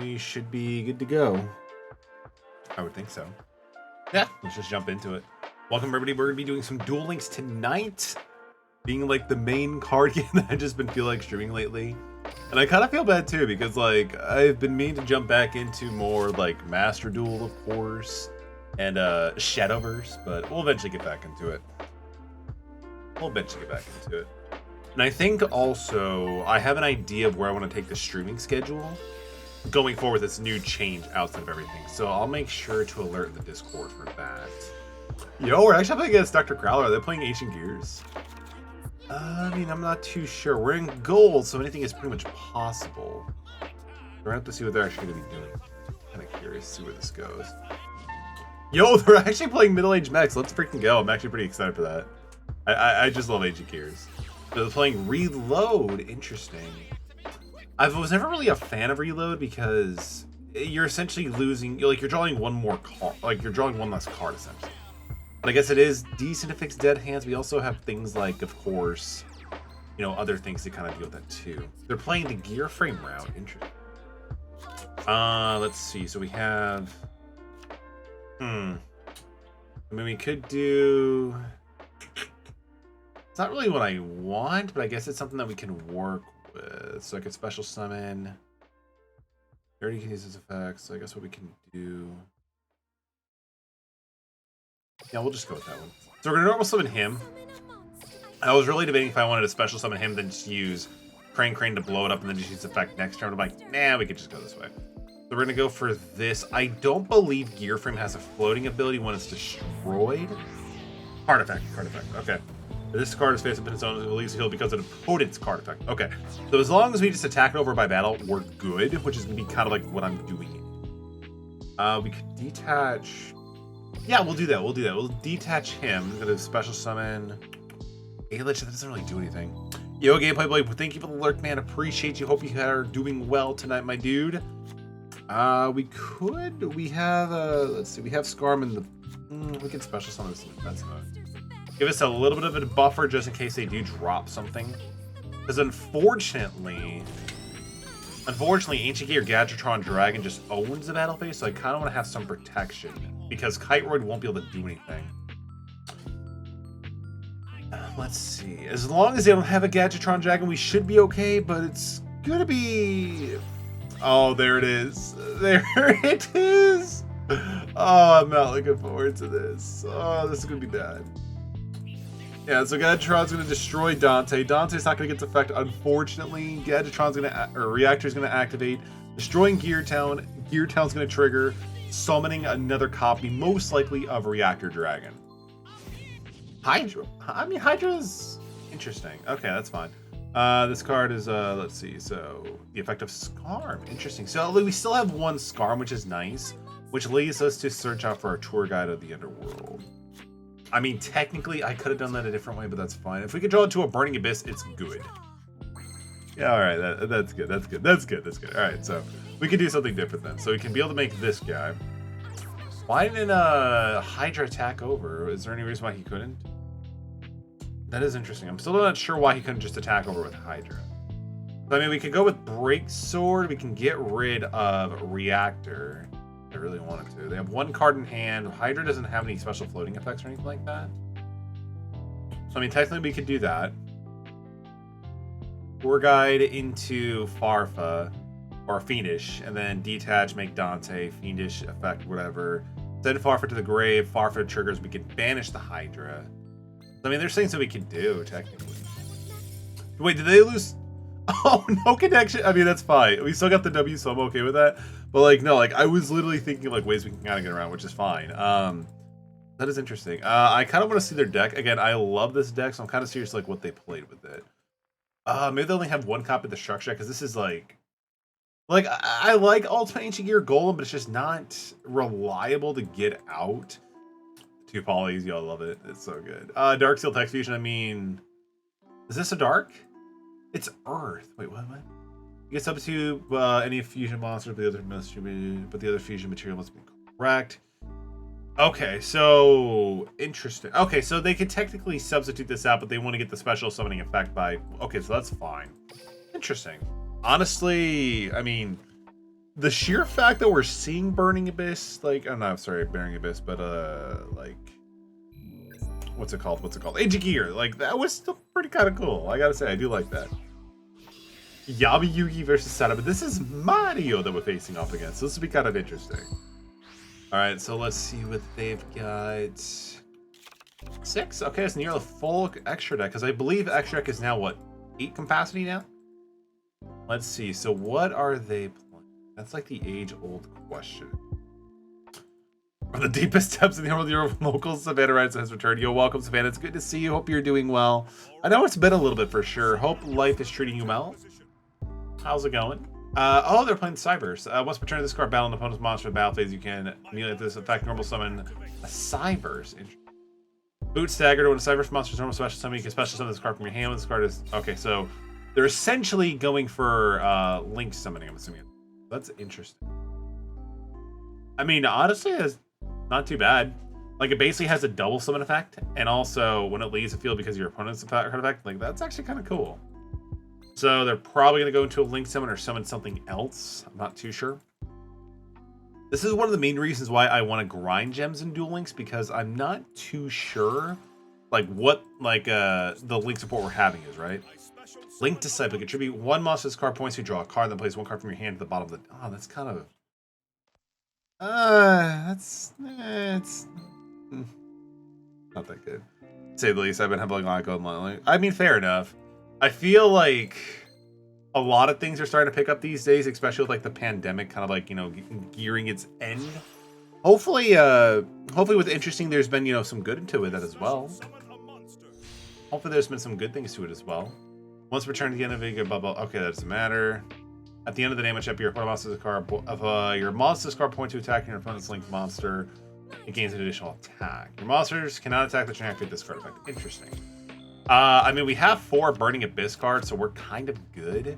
we should be good to go. I would think so. Yeah, let's just jump into it. Welcome, everybody. We're going to be doing some Duel Links tonight. Being like the main card game that I've just been feeling like streaming lately. And I kind of feel bad too, because like I've been meaning to jump back into more like Master Duel, of course, and Shadowverse, but we'll eventually get back into it. And I think also I have an idea of where I want to take the streaming schedule going forward with this new change outside of everything. So I'll make sure to alert the Discord for that. Yo, we're actually playing against Dr. Crowler. They're playing Ancient Gears. I mean, I'm not too sure. We're in gold, so anything is pretty much possible. We're gonna have to see what they're actually gonna be doing. Kind of curious to see where this goes. Yo, they're actually playing middle-aged mechs. Let's freaking go. I'm actually pretty excited for that. I just love Ancient Gears. They're playing Reload. Interesting. I was never really a fan of Reload because you're essentially losing. You're drawing one more card. Like you're drawing one less card essentially. But I guess it is decent to fix dead hands. We also have things like, of course, you know, other things to kind of deal with that too. They're playing the gear frame route. Interesting. Let's see. So we have. I mean, we could do. It's not really what I want, but I guess it's something that we can work with. So I could special summon. I already can use this effect, so I guess what we can do. Yeah, we'll just go with that one. So we're gonna normal summon him. I was really debating if I wanted to special summon him, then just use Crane to blow it up, and then just use effect next turn. I'm like, nah, we could just go this way. So we're gonna go for this. I don't believe Gear Frame has a floating ability when it's destroyed. Card effect. Okay. This card is face up in its own release heal because of an opponent's card effect. Okay. So as long as we just attack it over by battle, we're good, which is gonna be kind of like what I'm doing. We could detach. Yeah, we'll do that. We'll detach him. We're gonna special summon Alich. That doesn't really do anything. Yo, Gameplay Blade, thank you for the lurk, man. Appreciate you. Hope you are doing well tonight, my dude. We have let's see, we have Scarm in the we can special summon this in defense mode. Give us a little bit of a buffer just in case they do drop something. Because unfortunately, Ancient Gear Gadgetron Dragon just owns the battle phase, so I kind of want to have some protection. Because Kiteroid won't be able to do anything. Let's see. As long as they don't have a Gadgetron Dragon, we should be okay, but it's gonna be... Oh, there it is. There it is! Oh, I'm not looking forward to this. Oh, this is gonna be bad. Yeah, so Gadgetron's gonna destroy Dante. Dante's not gonna get the effect, unfortunately. Gadgetron's gonna, or Reactor's gonna activate, destroying Gear Town. Gear Town's gonna trigger, summoning another copy, most likely of Reactor Dragon. Hydra. I mean, Hydra's interesting. Okay, that's fine. This card is, let's see. So the effect of Scarm. Interesting. So we still have one Scarm, which is nice, which leads us to search out for our tour guide of the underworld. I mean, technically, I could have done that a different way, but that's fine. If we could draw it to a Burning Abyss, it's good. Yeah, all right, that's good. All right, so we can do something different then. So we can be able to make this guy. Why didn't Hydra attack over? Is there any reason why he couldn't? That is interesting. I'm still not sure why he couldn't just attack over with Hydra. I mean, we could go with Break Sword. We can get rid of Reactor. I really wanted to. They have one card in hand. Hydra doesn't have any special floating effects or anything like that. So, I mean, technically we could do that. Tour Guide into Farfa, or Fiendish, and then detach, make Dante, Fiendish effect, whatever. Send Farfa to the grave. Farfa triggers. We can banish the Hydra. I mean, there's things that we can do, technically. Wait, did they lose? Oh, no connection. I mean, that's fine. We still got the W, so I'm okay with that. But, like, no, like, I was literally thinking, like, ways we can kind of get around, which is fine. That is interesting. I kind of want to see their deck. Again, I love this deck, so I'm kind of serious, like, what they played with it. Maybe they only have one copy of the structure, because this is, like, I like Ultimate Ancient Gear Golem, but it's just not reliable to get out. Two polys, y'all love it. It's so good. Dark Steel Text Fusion, I mean... Is this a dark? It's Earth. Wait, what? You get substitute any fusion monster, but the other fusion material must be correct. Okay, so interesting. Okay, so they could technically substitute this out, but they want to get the special summoning effect by... Okay, so that's fine. Interesting. Honestly, I mean, the sheer fact that we're seeing Burning Abyss, like, oh no, sorry, Burning Abyss, but like, what's it called? Age of Gear. Like, that was still pretty kind of cool. I gotta say, I do like that. Yabi Yugi versus Sada, but this is Mario that we're facing off against. So this will be kind of interesting. All right, so let's see what they've got. 6. Okay, it's nearly full extra deck because I believe extra deck is now what, 8 capacity now. Let's see. So what are they playing? That's like the age-old question. From the deepest depths in the world, your local Savannah Rides has returned. Yo, welcome, Savannah. It's good to see you. Hope you're doing well. I know it's been a little bit for sure. Hope life is treating you well. How's it going? Oh, they're playing Cybers. Once per turn of this card, battle an opponent's monster in battle phase, you can immediately this effect normal summon a Cybers. Boot staggered when a Cybers monster's normal special summon, you can special summon this card from your hand when this card is okay. So they're essentially going for link summoning, I'm assuming. That's interesting. I mean, honestly, it's not too bad. Like, it basically has a double summon effect, and also when it leaves the field because of your opponent's card effect, like, that's actually kind of cool. So they're probably going to go into a link summon or summon something else. I'm not too sure. This is one of the main reasons why I want to grind gems in Duel Links, because I'm not too sure like what the link support we're having is, right? Link Disciple. Contribute 1 monster to this card, points you draw a card, then place 1 card from your hand to the bottom of the... Oh, that's kind of... it's not that good. To say the least, I've been having a lot going on. I mean, fair enough. I feel like a lot of things are starting to pick up these days, especially with like the pandemic kind of like, you know, gearing its end. Hopefully with interesting, there's been, you know, some good into it as well. Hopefully there's been some good things to it as well. Once returned to the end of a bubble. Okay, that doesn't matter. At the end of the damage up, your opponent monster's card of your monster's card point to attack your opponent's linked monster. It gains an additional attack. Your monsters cannot attack the turn after this card effect. Interesting. I mean, we have 4 Burning Abyss cards, so we're kind of good.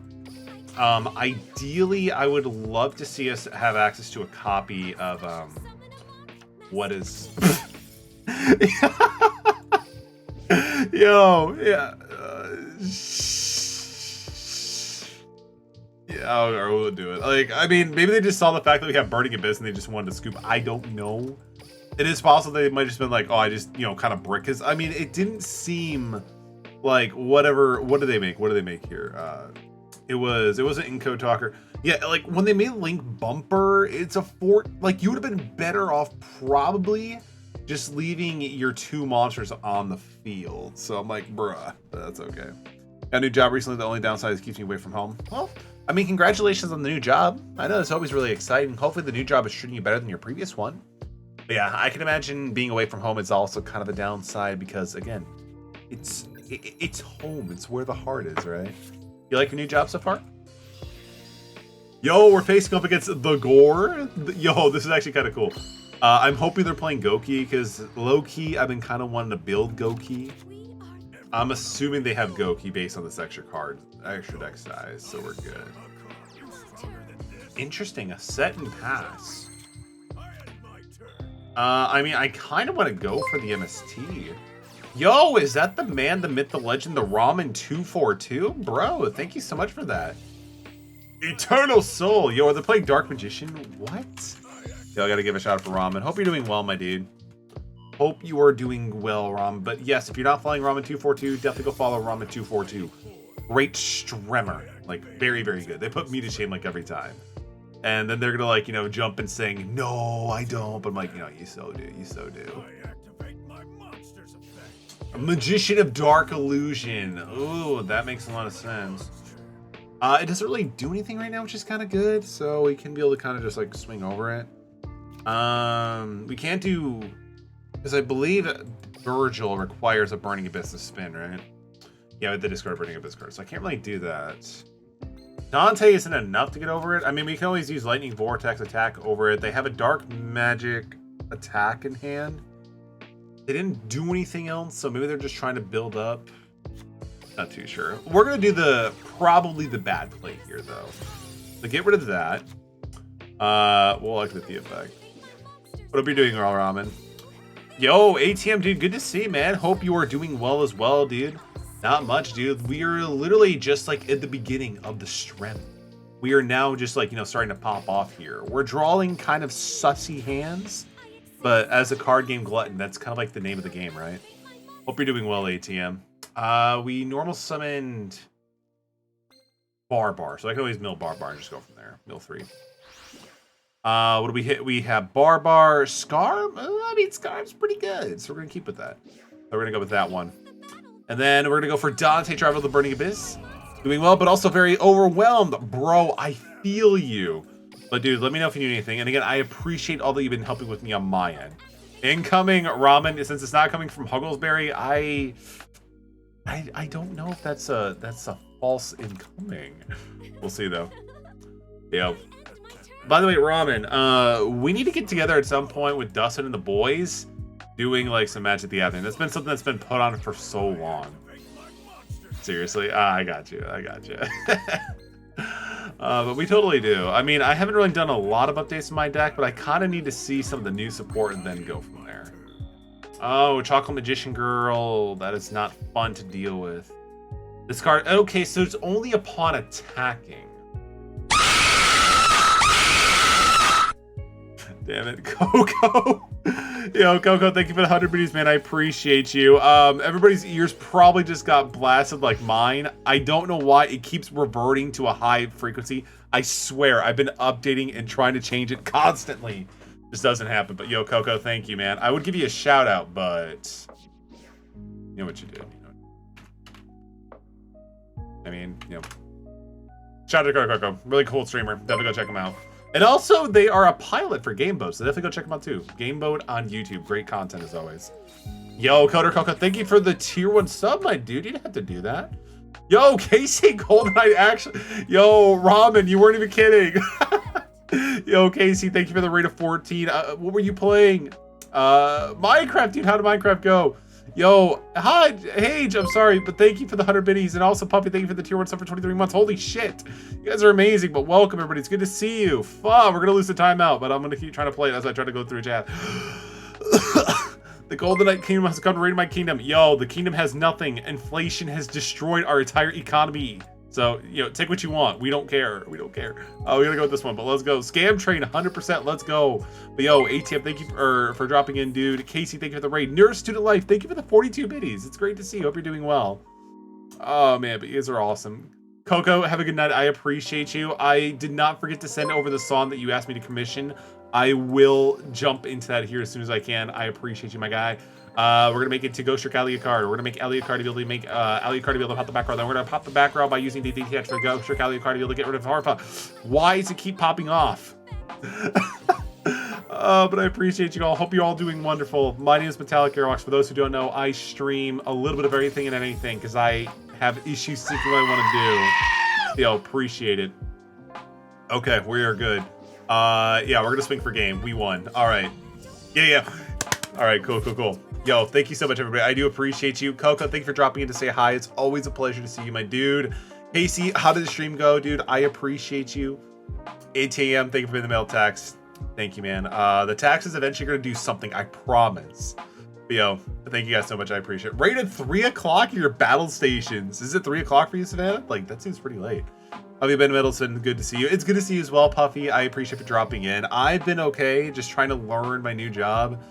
Ideally, I would love to see us have access to a copy of, what is... Yo, yeah. Yeah, I will do it. Like, I mean, maybe they just saw the fact that we have Burning Abyss and they just wanted to scoop. I don't know. It is possible they might have just been like, oh, I just, you know, kind of brick. Because, I mean, it didn't seem like whatever. What do they make? What do they make here? It was an Inco Talker. Yeah, like when they made Link Bumper, it's a fort. Like, you would have been better off probably just leaving your 2 monsters on the field. So I'm like, bruh, but that's okay. Got a new job recently. The only downside is it keeps me away from home. Well, I mean, congratulations on the new job. I know it's always really exciting. Hopefully the new job is treating you better than your previous one. But yeah, I can imagine being away from home is also kind of a downside because, again, it's home. It's where the heart is, right? You like your new job so far? Yo, we're facing up against the Gore. Yo, this is actually kind of cool. I'm hoping they're playing Goki because low-key, I've been kind of wanting to build Goki. I'm assuming they have Goki based on this extra card, extra deck size, so we're good. Interesting, a set and pass. I mean, I kind of want to go for the MST. Yo, is that the man, the myth, the legend, the Ramen 242? Bro, thank you so much for that. Eternal Soul. Yo, are they playing Dark Magician? What? Yo, I gotta give a shout out for Ramen. Hope you're doing well, my dude. Hope you are doing well, Ramen. But yes, if you're not following Ramen 242, definitely go follow Ramen 242. Great streamer. Like, very, very good. They put me to shame, like, every time. And then they're gonna, like, you know, jump and saying, no, I don't. But I'm like, you know, you so do. You so do. A Magician of Dark Illusion. Ooh, that makes a lot of sense. It doesn't really do anything right now, which is kind of good. So we can be able to kind of just, like, swing over it. We can't do... Because I believe Virgil requires a Burning Abyss to spin, right? Yeah, with the discard Burning Abyss card. So I can't really do that. Dante isn't enough to get over it. I mean, we can always use Lightning Vortex attack over it. They have a Dark Magic attack in hand. They didn't do anything else, so maybe they're just trying to build up. Not too sure. We're going to do probably the bad play here, though. So get rid of that. We'll exit the effect. What are you doing, Ramen? Yo, ATM, dude, good to see, man. Hope you are doing well as well, dude. Not much, dude. We are literally just, like, at the beginning of the stream. we are now just like, you know, starting to pop off here. We're drawing kind of sussy hands, but as a card game glutton, that's kind of like the name of the game, right? Hope you're doing well, ATM. We normal summoned Barbar, so I can always mill Barbar and just go from there. Mill 3. What do we hit? We have Barbar, Scarm. I mean, Scarm's pretty good, so we're gonna keep with that. So we're gonna go with that one, and then we're gonna go for Dante, Travel to the Burning Abyss. Doing well, but also very overwhelmed, bro. I feel you, but dude, let me know if you need anything. And again, I appreciate all that you've been helping with me on my end. Incoming ramen, since it's not coming from Hugglesberry, I don't know if that's a false incoming. We'll see though. Yeah. By the way, ramen, we need to get together at some point with Dustin and the boys, doing like some Magic the Gathering. That's been something that's been put on for so long. Seriously, I got you. But we totally do. I mean, I haven't really done a lot of updates to my deck, but I kind of need to see some of the new support and then go from there. Oh, Chocolate Magician Girl. That is not fun to deal with. This card, okay, so it's only upon attacking. Damn it, Coco. Yo, Coco, thank you for the 100 biddies, man. I appreciate you. Everybody's ears probably just got blasted like mine. I don't know why it keeps reverting to a high frequency. I swear, I've been updating and trying to change it constantly. This doesn't happen, but yo, Coco, thank you, man. I would give you a shout out, but you know what you did. I mean, you know. Shout out to Coco. Really cool streamer. Definitely go check him out. And also, they are a pilot for Game Boat, so definitely go check them out too. Game Boat on YouTube. Great content as always. Yo, Coder Coco, thank you for the tier 1 sub, my dude. You didn't have to do that. Yo, Casey Goldeneye, actually. Yo, Ramen, you weren't even kidding. Yo, Casey, thank you for the rate of 14. What were you playing? Minecraft, dude. How did Minecraft go? Yo, hi, Hage, I'm sorry, but thank you for the 100 biddies, and also Puppy, thank you for the tier 1 sub for 23 months. Holy shit, you guys are amazing, but welcome, everybody. It's good to see you. Fuck, we're gonna lose the timeout, but I'm gonna keep trying to play it as I try to go through chat. The Golden Knight Kingdom has come to raid my kingdom. Yo, the kingdom has nothing. Inflation has destroyed our entire economy. So, you know, take what you want. We don't care. We don't care. Oh, we're gonna go with this one, but let's go. Scam Train, 100%. Let's go. But yo, ATM, thank you for dropping in, dude. Casey, thank you for the raid. Nurse Student Life, thank you for the 42 biddies. It's great to see you. Hope you're doing well. Oh man, but you guys are awesome. Coco, have a good night. I appreciate you. I did not forget to send over the song that you asked me to commission. I will jump into that here as soon as I can. I appreciate you, my guy. We're gonna make it to go Shirk Elliot card. We're gonna make Elliot card to be able to make Elliot card to be able to pop the back row. Then we're gonna pop the back row by using the DTH for go Shirk Elliot card to be able to get rid of Harpa. Why does it keep popping off? But I appreciate you all. Hope you're all doing wonderful. My name is Metallicaerox. For those who don't know, I stream a little bit of everything and anything because I have issues seeking what I want to do. Yo, appreciate it. Okay, we are good. Yeah, we're gonna swing for game. We won. All right. Yeah. All right, cool. Yo, thank you so much, everybody. I do appreciate you. Coco, thank you for dropping in to say hi. It's always a pleasure to see you, my dude. Casey, how did the stream go, dude? I appreciate you. ATM, thank you for paying the mail tax. Thank you, man. The tax is eventually going to do something, I promise. But yo, thank you guys so much. I appreciate it. Right at 3 o'clock, your battle stations. Is it 3 o'clock for you, Savannah? Like, that seems pretty late. Have you been, Middleton? Good to see you. It's good to see you as well, Puffy. I appreciate you dropping in. I've been okay, just trying to learn my new job.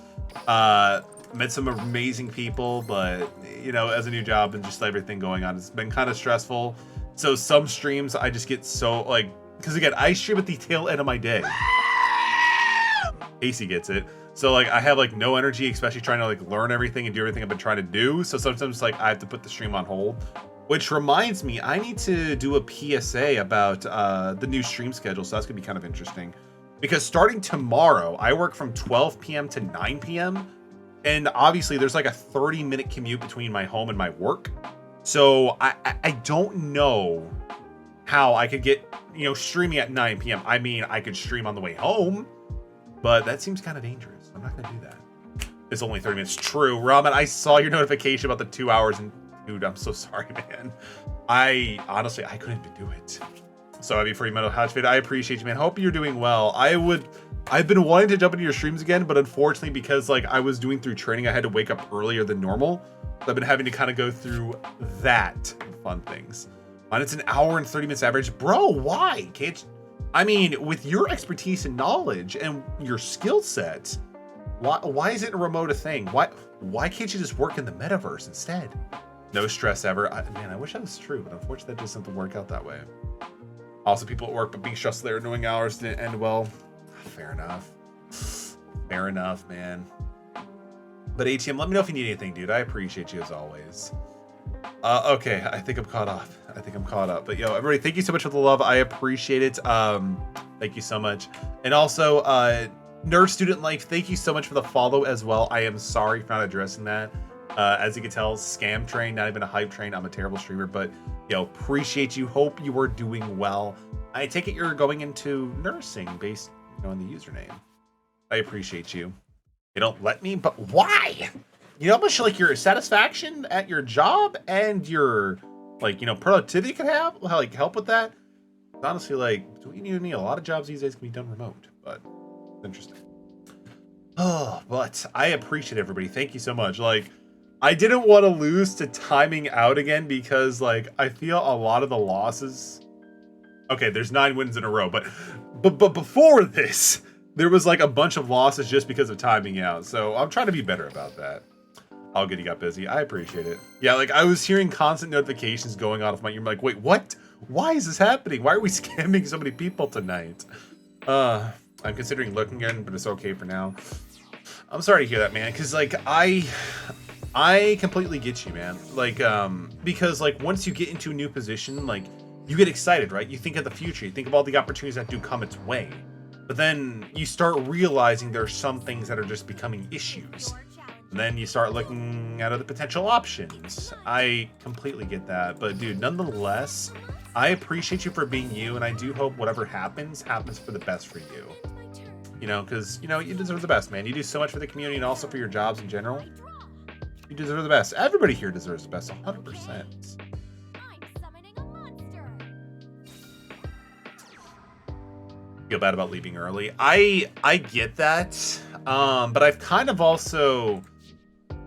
Met some amazing people, but you know, as a new job and just everything going on, it's been kind of stressful. So some streams I just get so like, because again, I stream at the tail end of my day. AC gets it. So like I have like no energy, especially trying to like learn everything and do everything I've been trying to do. So sometimes like I have to put the stream on hold, which reminds me I need to do a PSA about the new stream schedule. So that's gonna be kind of interesting. Because starting tomorrow, I work from 12 p.m. to 9 p.m. And obviously there's like a 30-minute commute between my home and my work. So I don't know how I could get, you know, streaming at 9 p.m. I mean, I could stream on the way home, but that seems kind of dangerous. I'm not going to do that. It's only 30 minutes. True. Ramen, I saw your notification about the 2 hours and dude, I'm so sorry, man. Honestly, I couldn't even do it. So I'd be free metal hatchfit. I appreciate you, man. Hope you're doing well. I've been wanting to jump into your streams again, but unfortunately, because like I was doing through training, I had to wake up earlier than normal. So I've been having to kind of go through that fun things. Mine, it's an hour and 30 minutes average. Bro, why? Can't I mean, with your expertise and knowledge and your skill set, why is it a remote a thing? Why can't you just work in the metaverse instead? No stress ever. Man, I wish that was true, but unfortunately that doesn't work out that way. Also, people at work, but being stressed their annoying hours didn't end well. Fair enough. Fair enough, man. But ATM, let me know if you need anything, dude. I appreciate you as always. Okay, I think I'm caught up. But yo, everybody, thank you so much for the love. I appreciate it. Thank you so much. And also, Nerd Student Life, thank you so much for the follow as well. I am sorry for not addressing that. As you can tell, scam train, not even a hype train. I'm a terrible streamer, but yo, appreciate you. Hope you are doing well. I take it you're going into nursing based, on the username. I appreciate you. They don't let me, but why? You know how much like your satisfaction at your job and your productivity could have help with that? Honestly, don't you need a lot of jobs these days can be done remote, but it's interesting. Oh, but I appreciate everybody. Thank you so much. I didn't want to lose to timing out again because I feel a lot of the losses. Okay, there's 9 wins in a row, but before this, there was a bunch of losses just because of timing out. So I'm trying to be better about that. All good, you got busy. I appreciate it. Yeah, I was hearing constant notifications going off my ear. I'm wait, what? Why is this happening? Why are we scamming so many people tonight? I'm considering looking in, but it's okay for now. I'm sorry to hear that, man, because I completely get you, man. Because once you get into a new position, you get excited, right? You think of the future. You think of all the opportunities that do come its way. But then you start realizing there's some things that are just becoming issues. And then you start looking at other potential options. I completely get that. But dude, nonetheless, I appreciate you for being you. And I do hope whatever happens for the best for you. Because, you deserve the best, man. You do so much for the community and also for your jobs in general. You deserve the best. Everybody here deserves the best, 100%. Feel bad about leaving early. I get that. But I've kind of also...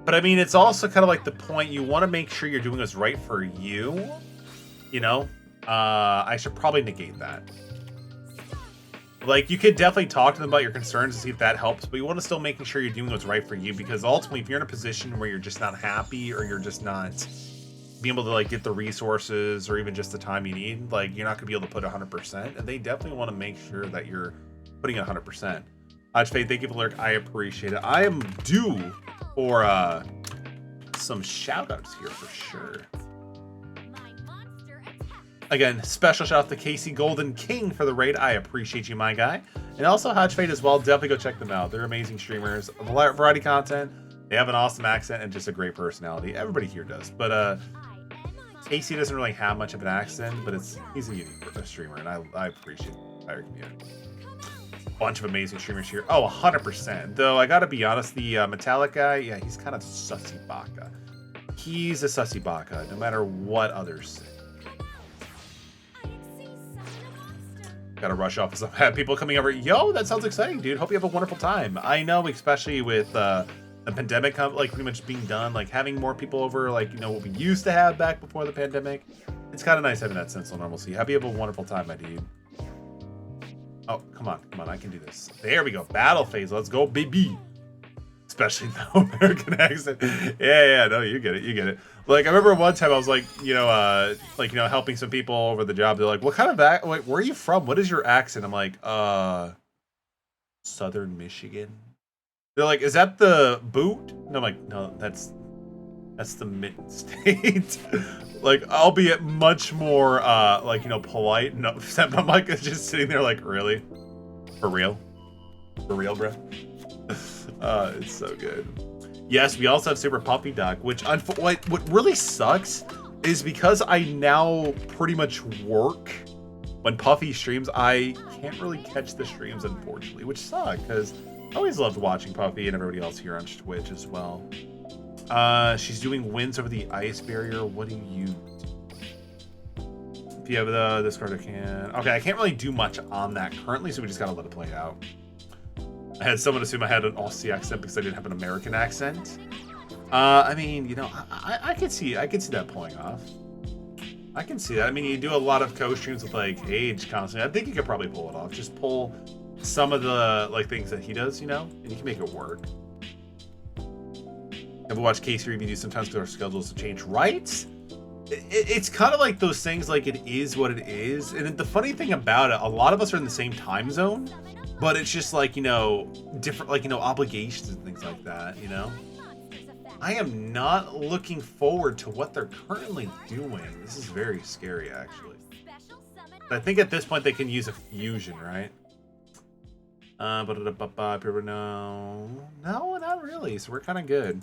But I mean, it's also kind of the point you want to make sure you're doing what's right for you. I should probably negate that. You could definitely talk to them about your concerns and see if that helps, but you want to still making sure you're doing what's right for you, because ultimately, if you're in a position where you're just not happy or you're just not being able to get the resources or even just the time you need, you're not gonna be able to put 100%, and they definitely want to make sure that you're putting 100%. Fade, thank you for the lurk. I appreciate it. I am due for some shout outs here for sure. Again, special shout out to Casey Golden King for the raid. I appreciate you, my guy. And also Fade as well. Definitely go check them out. They're amazing streamers. A variety of content. They have an awesome accent and just a great personality. Everybody here does. But Casey doesn't really have much of an accent, but he's a unique streamer, and I appreciate the entire community. Bunch of amazing streamers here. Oh, 100%. Though I gotta be honest, the Metallic guy, yeah, he's kind of sussy baka. He's a sussy baka, no matter what others say. Gotta rush off. I have people coming over. Yo, that sounds exciting, dude. Hope you have a wonderful time. I know, especially with the pandemic, pretty much being done, having more people over, what we used to have back before the pandemic. It's kind of nice having that sense of normalcy. Hope you have a wonderful time, my dude. Oh, come on, I can do this. There we go. Battle phase. Let's go, baby. Especially the American accent. Yeah, no, you get it. I remember one time I was helping some people over the job. They're what kind of where are you from? What is your accent? I'm Southern Michigan. They're is that the boot? And I'm no, that's the mitten state. Albeit much more polite. No, I'm just sitting there really? For real, bro? It's so good. Yes, we also have Super Puppy Dog, which what really sucks is because I now pretty much work when Puffy streams, I can't really catch the streams, unfortunately, which sucks because I always loved watching Puffy and everybody else here on Twitch as well. She's doing wins over the ice barrier. What do you do? If you have this card, I can. Okay, I can't really do much on that currently, so we just gotta let it play out. I had someone assume I had an Aussie accent because I didn't have an American accent. I mean, I could see that pulling off. I can see that. I mean, you do a lot of co-streams with like Age constantly. I think you could probably pull it off. Just pull some of the like things that he does, you know, and you can make it work. I've watched Casey reviews sometimes because our schedules change, right? It's kind of like those things, like it is what it is. And the funny thing about it, a lot of us are in the same time zone, but it's just like, you know, different, like, you know, obligations and things like that, you know? I am not looking forward to what they're currently doing. This is very scary, actually. But I think at this point they can use a fusion, right? No, not really. So we're kind of good.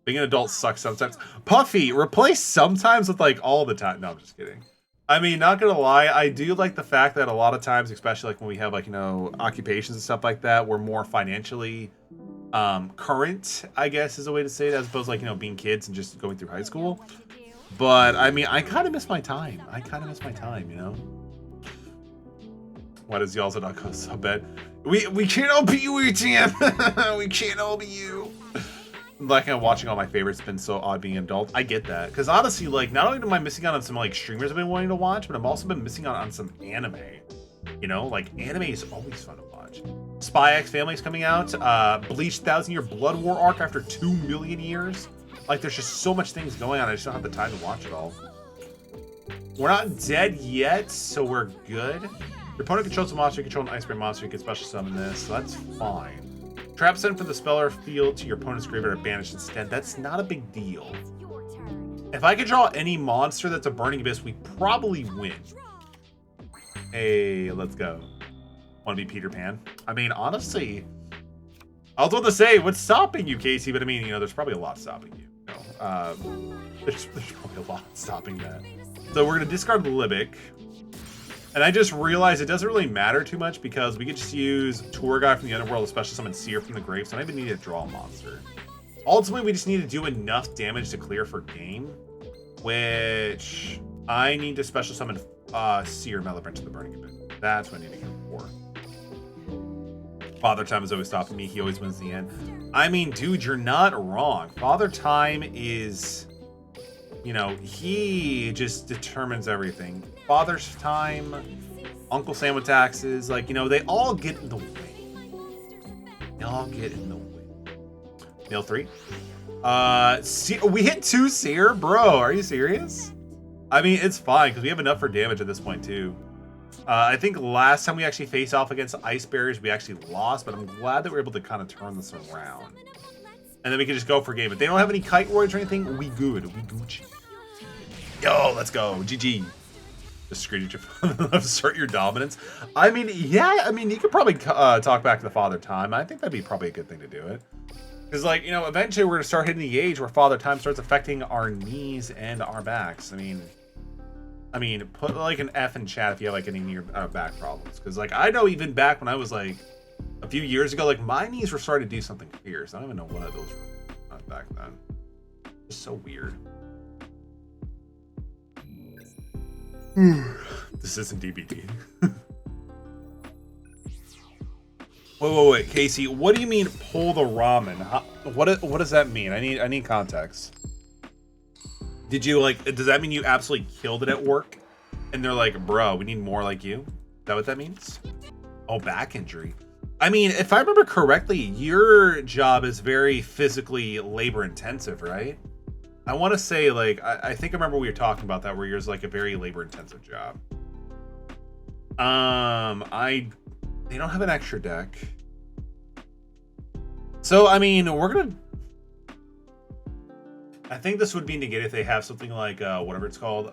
Being an adult sucks sometimes. Puffy, replace sometimes with like all the time. No, I'm just kidding. I mean, not gonna lie, I do like the fact that a lot of times, especially like when we have like, you know, occupations and stuff like that, we're more financially current, I guess is a way to say it, as opposed to like, you know, being kids and just going through high school. But I mean, I kind of miss my time. You know? Why does y'all's not go so bad? We can't all be you, ETM. We can't all be you. Like, watching all my favorites has been so odd being an adult. I get that. Because honestly, like, not only am I missing out on some, like, streamers I've been wanting to watch, but I've also been missing out on some anime. You know? Like, anime is always fun to watch. Spy X Family's coming out. Bleach 1000-Year Blood War arc after 2 million years. Like, there's just so much things going on. I just don't have the time to watch it all. We're not dead yet, so we're good. Your opponent controls a monster, you control an Ice Bear monster, you can special summon this, so that's fine. Trap sent from the speller field to your opponent's graveyard or banished instead. That's not a big deal. If I could draw any monster that's a Burning Abyss, we probably win. Hey, let's go. Want to be Peter Pan? I mean, honestly, I was about to say, what's stopping you, Casey? But I mean, you know, there's probably a lot stopping you. There's probably a lot stopping that. So we're going to discard the Libic. And I just realized it doesn't really matter too much because we could just use Tour Guy from the Underworld, especially summon Seer from the grave, so I don't even need to draw a monster. Ultimately, we just need to do enough damage to clear for game, which I need to special summon Seer Melibranch to the Burning Abyss. That's what I need to go for. Father Time is always stopping me. He always wins the end. I mean, dude, you're not wrong. Father Time is... You know, he just determines everything. Father's Time, Uncle Sam with taxes, like, you know, they all get in the way. They all get in the way. Mail 3. We hit 2 Seer? Bro, are you serious? I mean, it's fine, because we have enough for damage at this point, too. I think last time we actually faced off against Ice Bears, we actually lost, but I'm glad that we're able to kind of turn this around. And then we can just go for game. If they don't have any Kite Roids or anything, we good. We Gucci. Yo, let's go. GG. Just screen at your phone. Assert your dominance. I mean, yeah. I mean, you could probably talk back to the Father Time. I think that'd be probably a good thing to do it. Because, like, you know, eventually we're going to start hitting the age where Father Time starts affecting our knees and our backs. I mean, put, like, an F in chat if you have, like, any knee or back problems. Because, like, I know even back when I was, like, a few years ago, like, my knees were starting to do something fierce. I don't even know what those were back then. It's so weird. This isn't DBD. Wait, Casey. What do you mean pull the ramen? What does that mean? I need context. Did you like? Does that mean you absolutely killed it at work? And they're like, bro, we need more like you. Is that what that means? Oh, back injury. I mean, if I remember correctly, your job is very physically labor intensive, right? I want to say, like, I think I remember we were talking about that, where yours is like a very labor intensive job. They don't have an extra deck. So, I mean, I think this would be negated if they have something like, whatever it's called.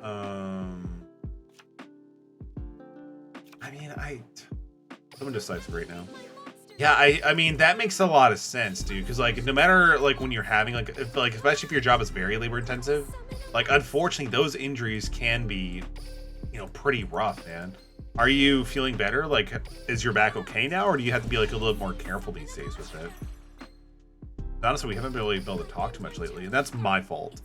Someone decides right now. Yeah, I mean, that makes a lot of sense, dude. Because, like, no matter, like, when you're having, like, especially if your job is very labor intensive, like, unfortunately, those injuries can be, you know, pretty rough, man. Are you feeling better? Like, is your back okay now? Or do you have to be, like, a little more careful these days with it? Honestly, we haven't really been able to talk too much lately, and that's my fault.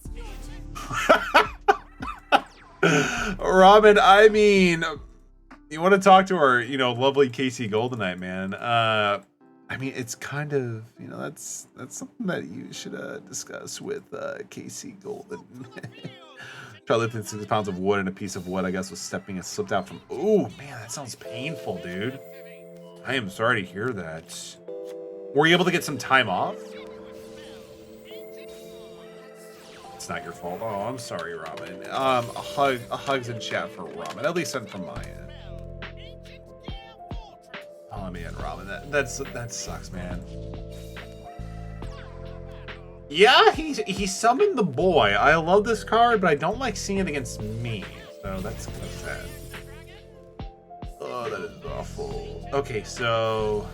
Robin, I mean... You want to talk to our, you know, lovely Casey Goldenite, man. I mean, it's kind of, you know, that's something that you should discuss with Casey Golden. Try lifting 6 pounds of wood and a piece of wood, I guess, was stepping and slipped out from. Oh, man, that sounds painful, dude. I am sorry to hear that. Were you able to get some time off? It's not your fault. Oh, I'm sorry, Robin. A hugs in chat for Robin. At least sent from my end. Oh man, Robin, that sucks, man. Yeah, he summoned the boy. I love this card, but I don't like seeing it against me. So that's kind of sad. Oh, that is awful. Okay, so.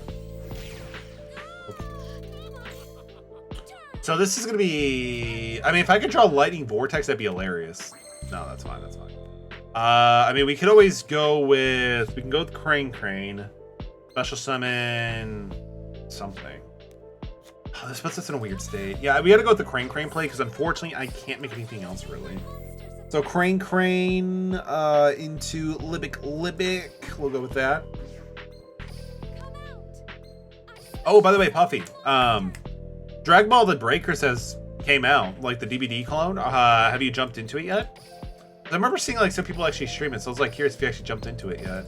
So this is gonna be. I mean, if I could draw Lightning Vortex, that'd be hilarious. No, that's fine. That's fine. I mean, we could always go with. We can go with Crane. Special summon something. Oh, this puts us in a weird state. Yeah, we gotta go with the Crane play because unfortunately I can't make anything else really. So Crane into Libic. We'll go with that. Oh, by the way, Puffy. Dragon Ball The Breakers came out, like the DVD clone. Have you jumped into it yet? I remember seeing like some people actually stream it, so I was like curious if you actually jumped into it yet.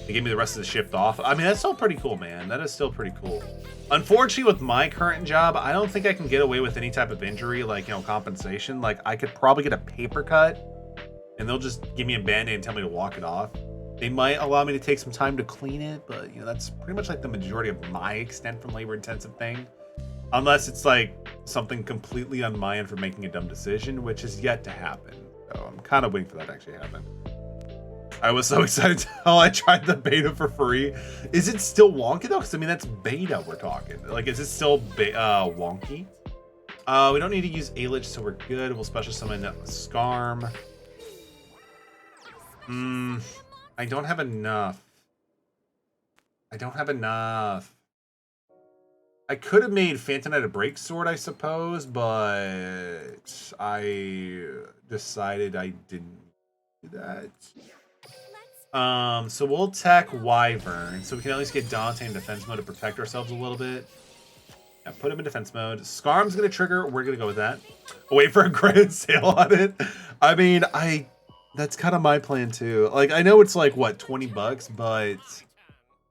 They gave me the rest of the shipped off. I mean, that's still pretty cool, man. That is still pretty cool. Unfortunately, with my current job, I don't think I can get away with any type of injury, like, you know, compensation. Like, I could probably get a paper cut, and they'll just give me a Band-Aid and tell me to walk it off. They might allow me to take some time to clean it, but, you know, that's pretty much like the majority of my extent from labor-intensive thing. Unless it's, like, something completely on my end for making a dumb decision, which is yet to happen. So I'm kind of waiting for that to actually happen. I was so excited until I tried the beta for free. Is it still wonky though? Because I mean, that's beta we're talking. Like, is it still wonky? We don't need to use Alich, so we're good. We'll special summon Skarm. I don't have enough. I could have made Phantom Knight a break sword, I suppose, but I decided I didn't do that. So we'll attack Wyvern, so we can at least get Dante in defense mode to protect ourselves a little bit. Yeah, put him in defense mode. Skarm's gonna trigger. We're gonna go with that. Wait for a grand sale on it. I mean, that's kind of my plan too. Like, I know it's like what, $20, but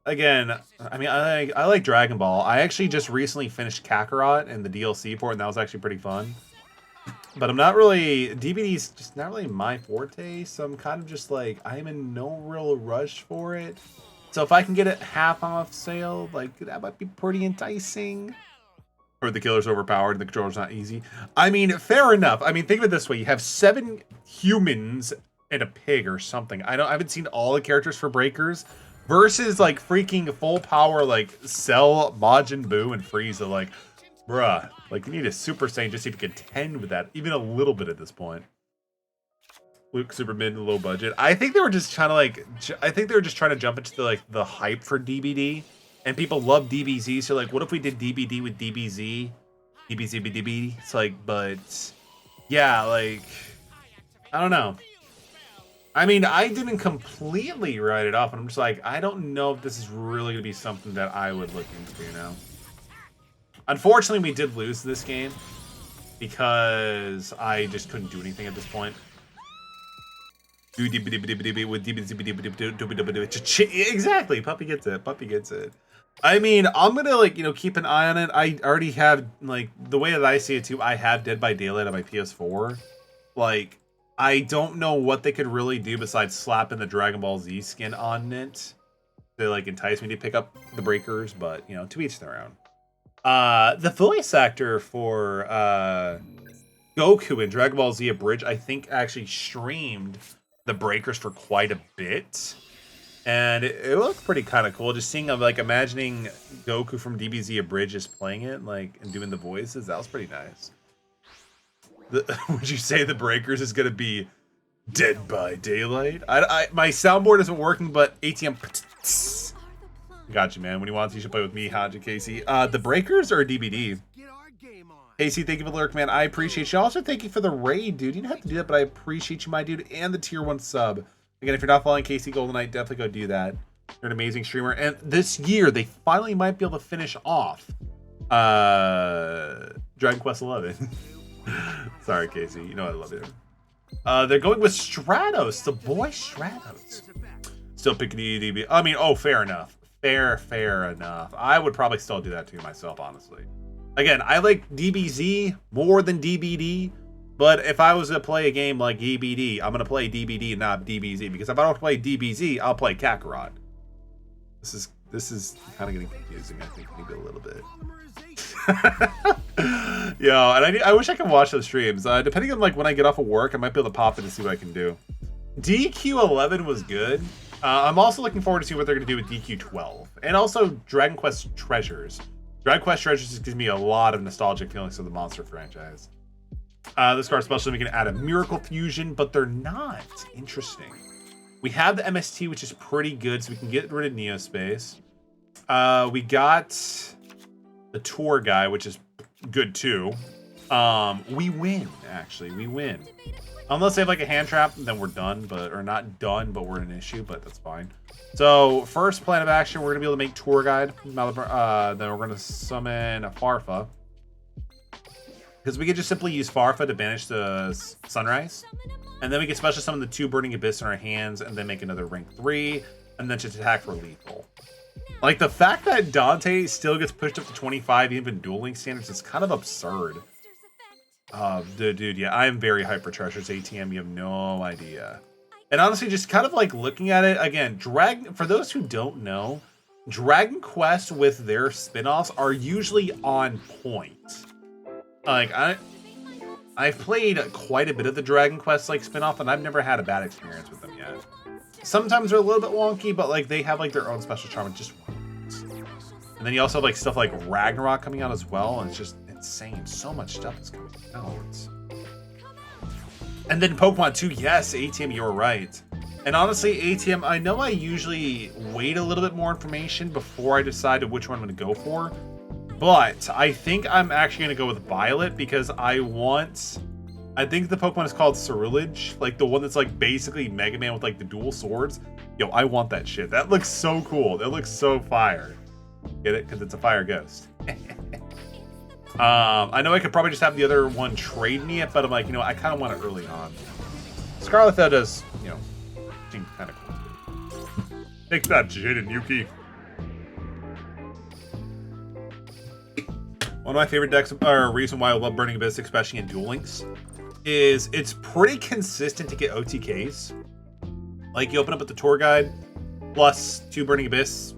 again, I mean, I like Dragon Ball. I actually just recently finished Kakarot and the DLC for it, and that was actually pretty fun. But I'm not really, DVD's just not really my forte, so I'm kind of just like, I'm in no real rush for it. So if I can get it half off sale, like, that might be pretty enticing. Or the killer's overpowered and the controller's not easy. I mean, fair enough. I mean, think of it this way. You have 7 humans and a pig or something. I haven't seen all the characters for Breakers versus like freaking full power like Cell, Majin Buu, and Frieza. Like, bruh, like, you need a Super Saiyan just to even contend with that, even a little bit at this point. Luke, super mid and low budget. I think they were just trying to like, trying to jump into the hype for DBD, and people love DBZ. So like, what if we did DBD with DBZ? DBZ. It's like, but yeah, like, I don't know. I mean, I didn't completely write it off, and I'm just like, I don't know if this is really gonna be something that I would look into, you know. Unfortunately, we did lose this game because I just couldn't do anything at this point. Exactly, Puppy gets it. I mean, I'm gonna like, you know, keep an eye on it. I already have, like, the way that I see it too, I have Dead by Daylight on my PS4. Like, I don't know what they could really do besides slapping the Dragon Ball Z skin on it to like entice me to pick up the Breakers, but you know, to each their own. The voice actor for Goku in Dragon Ball Z Abridged, I think actually streamed the Breakers for quite a bit, and it looked pretty kind of cool. Just seeing, like, imagining Goku from DBZ Abridged just playing it, like, and doing the voices, that was pretty nice. Would you say the Breakers is gonna be Dead by Daylight? My soundboard isn't working, but ATM. Got you, man. When you want to, you should play with me, Haji Casey. The Breakers or DBD? Casey, thank you for the lurk, man. I appreciate you. Also, thank you for the raid, dude. You don't have to do that, but I appreciate you, my dude, and the tier 1 sub. Again, if you're not following Casey Golden Knight, definitely go do that. You're an amazing streamer. And this year, they finally might be able to finish off Dragon Quest XI. Sorry, Casey. You know I love you. They're going with Stratos, the boy Stratos. Still picking EDB. I mean, oh, fair enough. Fair enough. I would probably still do that too myself, honestly. Again, I like DBZ more than DBD, but if I was to play a game like EBD, I'm going to play DBD and not DBZ, because if I don't play DBZ, I'll play Kakarot. This is kind of getting confusing, I think, maybe a little bit. Yo, and I wish I could watch those streams. Depending on like when I get off of work, I might be able to pop in and see what I can do. DQ11 was good. I'm also looking forward to see what they're going to do with DQ12. And also Dragon Quest Treasures. Dragon Quest Treasures just gives me a lot of nostalgic feelings of the Monster franchise. This card especially, we can add a Miracle Fusion, but they're not. Interesting. We have the MST, which is pretty good, so we can get rid of Neospace. We got the Tour guy, which is good too. We win, actually. We win. Unless they have like a hand trap, then we're done, or not done, but we're an issue, but that's fine. So first plan of action, we're gonna be able to make Tour Guide. Then we're gonna summon a Farfa. Because we could just simply use Farfa to banish the Sunrise. And then we can special summon the 2 Burning Abyss in our hands and then make another rank 3. And then just attack for lethal. Like, the fact that Dante still gets pushed up to 25, even Duel Links standards, is kind of absurd. Dude, yeah, I am very hyped for Treasures ATM. You have no idea. And honestly, just kind of like looking at it, again, for those who don't know, Dragon Quest with their spin-offs are usually on point. Like, I've played quite a bit of the Dragon Quest like spin-off, and I've never had a bad experience with them yet. Sometimes they're a little bit wonky, but like they have like their own special charm. Just and then you also have like stuff like Ragnarok coming out as well, and it's just insane. So much stuff is coming out. And then Pokemon 2, yes, ATM, you're right. And honestly, ATM, I know I usually wait a little bit more information before I decide which one I'm going to go for. But I think I'm actually going to go with Violet because I think the Pokemon is called Ceruledge, like the one that's like basically Mega Man with like the dual swords. Yo, I want that shit. That looks so cool. That looks so fire. Get it? Because it's a fire ghost. I know I could probably just have the other one trade me it, but I'm like, you know, I kind of want it early on. Scarlet though does, you know, seem kind of cool. Take that, Jaden Yuki. One of my favorite decks, or reason why I love Burning Abyss, especially in Duel Links, is it's pretty consistent to get OTKs. Like, you open up with the Tour Guide, plus 2 Burning Abyss,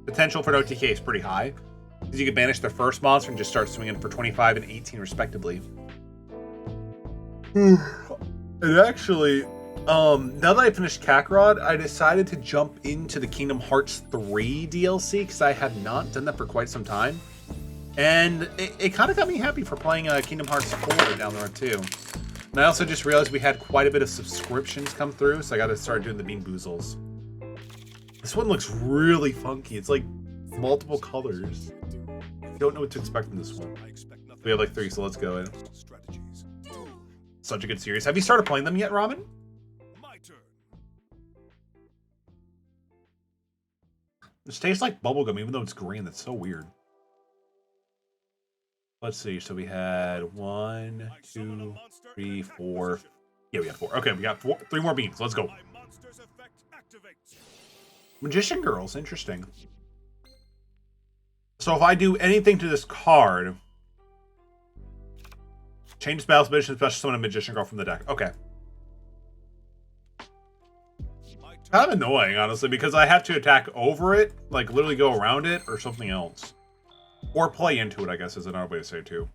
potential for an OTK is pretty high. Because you can banish the first monster and just start swinging for 25 and 18 respectively. And actually, now that I finished Kakarot, I decided to jump into the Kingdom Hearts 3 DLC, because I have not done that for quite some time. And it kind of got me happy for playing Kingdom Hearts 4 down the road too. And I also just realized we had quite a bit of subscriptions come through, so I got to start doing the Bean Boozles. This one looks really funky. It's like multiple colors. I don't know what to expect from this one. We have like 3, so let's go in. Such a good series. Have you started playing them yet, Ramen? This tastes like bubblegum, even though it's green. That's so weird. Let's see. So we had 1, 2, 3, 4. Yeah, we got 4. Okay, we got 3 more beans. Let's go. Magician Girls. Interesting. So if I do anything to this card, change battle position, special summon a Magician Girl from the deck. Okay. Kind of annoying, honestly, because I have to attack over it, like literally go around it, or something else. Or play into it, I guess, is another way to say it, too.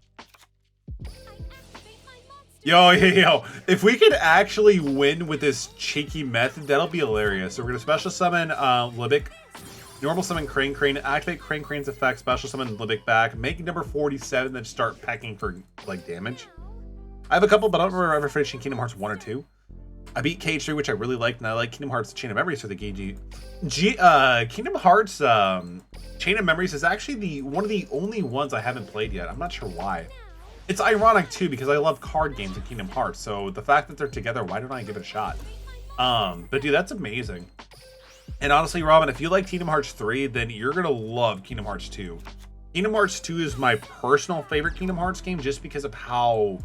Yo, if we could actually win with this cheeky method, that'll be hilarious. So we're going to special summon Libic, normal summon Crane, activate Crane's effect, special summon Libic back, make number 47, then start packing for, like, damage. I have a couple, but I don't remember ever finishing Kingdom Hearts 1 or 2. I beat KH3, which I really liked, and I like Kingdom Hearts Chain of Memories for the Kingdom Hearts Chain of Memories is actually one of the only ones I haven't played yet. I'm not sure why. It's ironic, too, because I love card games in Kingdom Hearts, so the fact that they're together, why don't I give it a shot? But dude, that's amazing. And honestly, Robin, if you like Kingdom Hearts 3, then you're going to love Kingdom Hearts 2. Kingdom Hearts 2 is my personal favorite Kingdom Hearts game just because of how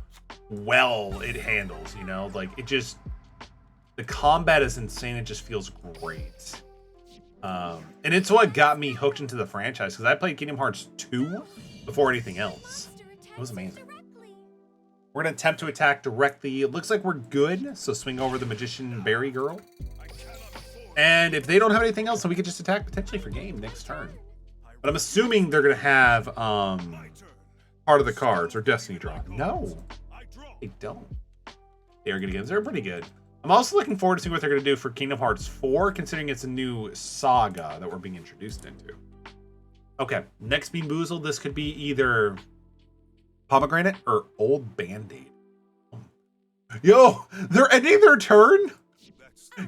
well it handles, you know? Like, it just... The combat is insane. It just feels great. And it's what got me hooked into the franchise, because I played Kingdom Hearts 2 before anything else. It was amazing. We're going to attempt to attack directly. It looks like we're good, so swing over the Magician Berry Girl. And if they don't have anything else, then we could just attack potentially for game next turn. But I'm assuming they're going to have Part of the Cards or Destiny Draw. No, they don't. They are good games. They're pretty good. I'm also looking forward to seeing what they're going to do for Kingdom Hearts 4, considering it's a new saga that we're being introduced into. Okay, next Bean Boozled. This could be either Pomegranate or Old Band-Aid. Yo, they're ending their turn?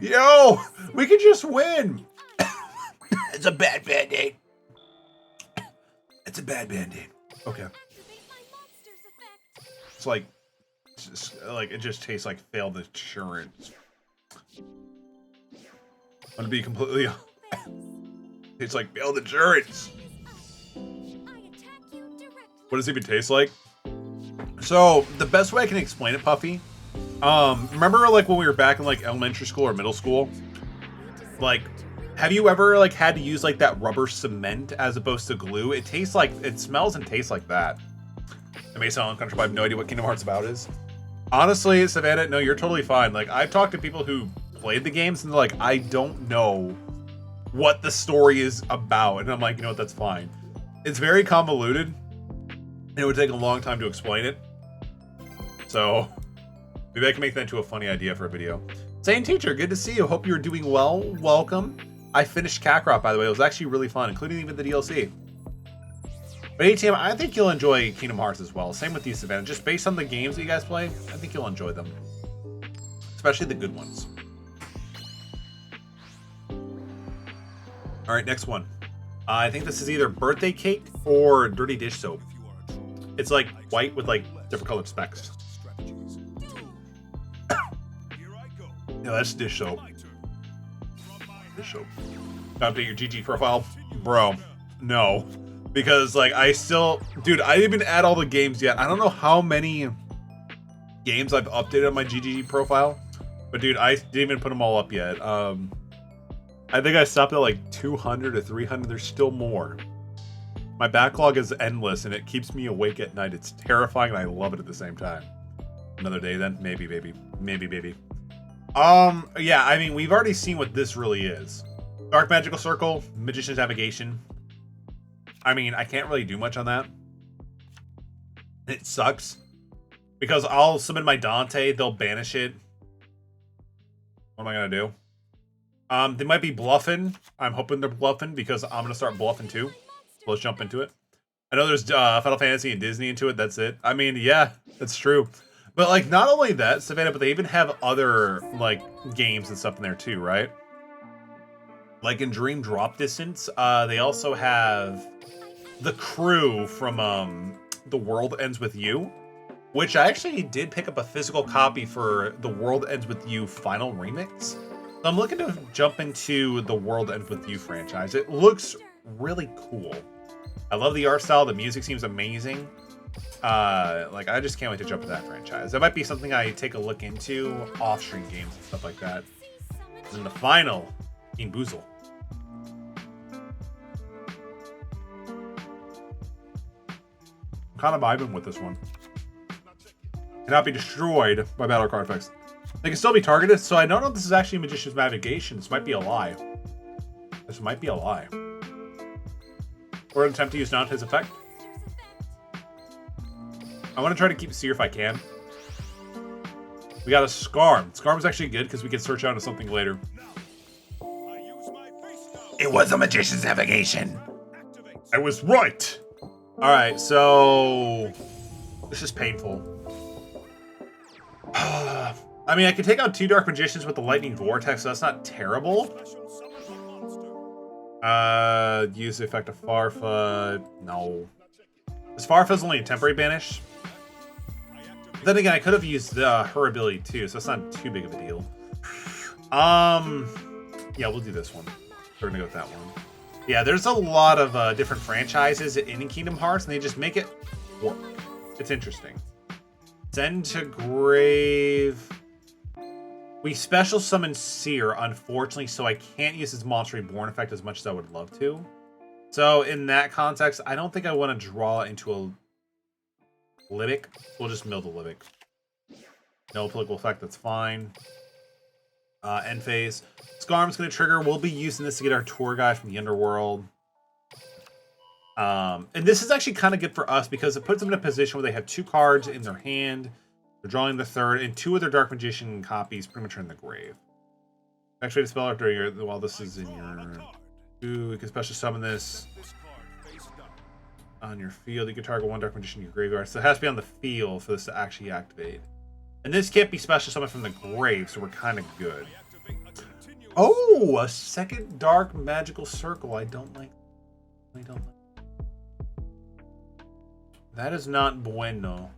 Yo, we could just win. It's a bad Band-Aid. It's a bad Band-Aid. Okay. It's like it just tastes like failed insurance. I'm gonna be completely it's like failed insurance. What does it even taste like? So the best way I can explain it, Puffy, remember like when we were back in like elementary school or middle school, like have you ever like had to use like that rubber cement as opposed to glue? It tastes like, it smells and tastes like that. It may sound uncomfortable. I have no idea what Kingdom Hearts about is. Honestly, Savannah, no, you're totally fine. Like, I've talked to people who played the games, and they're like, I don't know what the story is about. And I'm like, you know what, that's fine. It's very convoluted, and it would take a long time to explain it. So, maybe I can make that into a funny idea for a video. Same teacher, good to see you. Hope you're doing well. Welcome. I finished Kakarot, by the way. It was actually really fun, including even the DLC. But ATM, I think you'll enjoy Kingdom Hearts as well. Same with you, Savannah. Just based on the games that you guys play, I think you'll enjoy them. Especially the good ones. Alright, next one. I think this is either birthday cake or dirty dish soap. It's like white with like different colored specks. Yeah, that's dish soap. Dish soap. Update your GG profile? Bro, no. Because, like, I still... Dude, I didn't even add all the games yet. I don't know how many games I've updated on my GG profile. But, dude, I didn't even put them all up yet. I think I stopped at, like, 200 or 300. There's still more. My backlog is endless, and it keeps me awake at night. It's terrifying, and I love it at the same time. Another day, then? Maybe, baby. Maybe, baby. Yeah, I mean, we've already seen what this really is. Dark Magical Circle, Magician's Navigation. I mean, I can't really do much on that. It sucks. Because I'll summon my Dante, they'll banish it. What am I going to do? They might be bluffing. I'm hoping they're bluffing because I'm going to start bluffing too. So let's jump into it. I know there's Final Fantasy and Disney into it. That's it. I mean, yeah, that's true. But, like, not only that, Savannah, but they even have other, like, games and stuff in there too, right? Like in Dream Drop Distance, they also have the crew from The World Ends With You, which I actually did pick up a physical copy for The World Ends With You Final Remix. So I'm looking to jump into the World Ends With You franchise. It looks really cool. I love the art style. The music seems amazing. Like, I just can't wait to jump into that franchise. That might be something I take a look into, off-stream games and stuff like that. And then the final, Bean Boozled. Kind of vibing with this one. Cannot be destroyed by battle card effects. They can still be targeted, so I don't know if this is actually Magician's Navigation. This might be a lie. This might be a lie. We're going to attempt to use Dante's effect. I want to try to keep it Seer if I can. We got a Scarm. Scarm is actually good because we can search out into something later. It was a Magician's Navigation. I was right. Alright, so... This is painful. I mean, I could take out 2 Dark Magicians with the Lightning Vortex, so that's not terrible. Use the effect of Farfa. No. This Farfa's only a temporary banish. But then again, I could have used her ability too, so that's not too big of a deal. Yeah, we'll do this one. We're gonna go with that one. Yeah, there's a lot of different franchises in Kingdom Hearts, and they just make it work. It's interesting. Send to grave. We special summon Seer, unfortunately, so I can't use his Monster Reborn effect as much as I would love to. So in that context, I don't think I want to draw into a Libic. We'll just mill the Libic. No applicable effect, that's fine. End phase. Scarm's going to trigger. We'll be using this to get our tour guide from the Underworld. And this is actually kind of good for us because it puts them in a position where they have 2 cards in their hand. They're drawing the 3rd, and 2 of their Dark Magician copies pretty much are in the grave. Activate a spell after your, while this is in your... Ooh, you can special summon this on your field. You can target 1 Dark Magician in your graveyard. So it has to be on the field for this to actually activate. And this can't be special summoned from the grave, so we're kind of good. Oh, a 2nd Dark Magical Circle. I don't like. That is not bueno.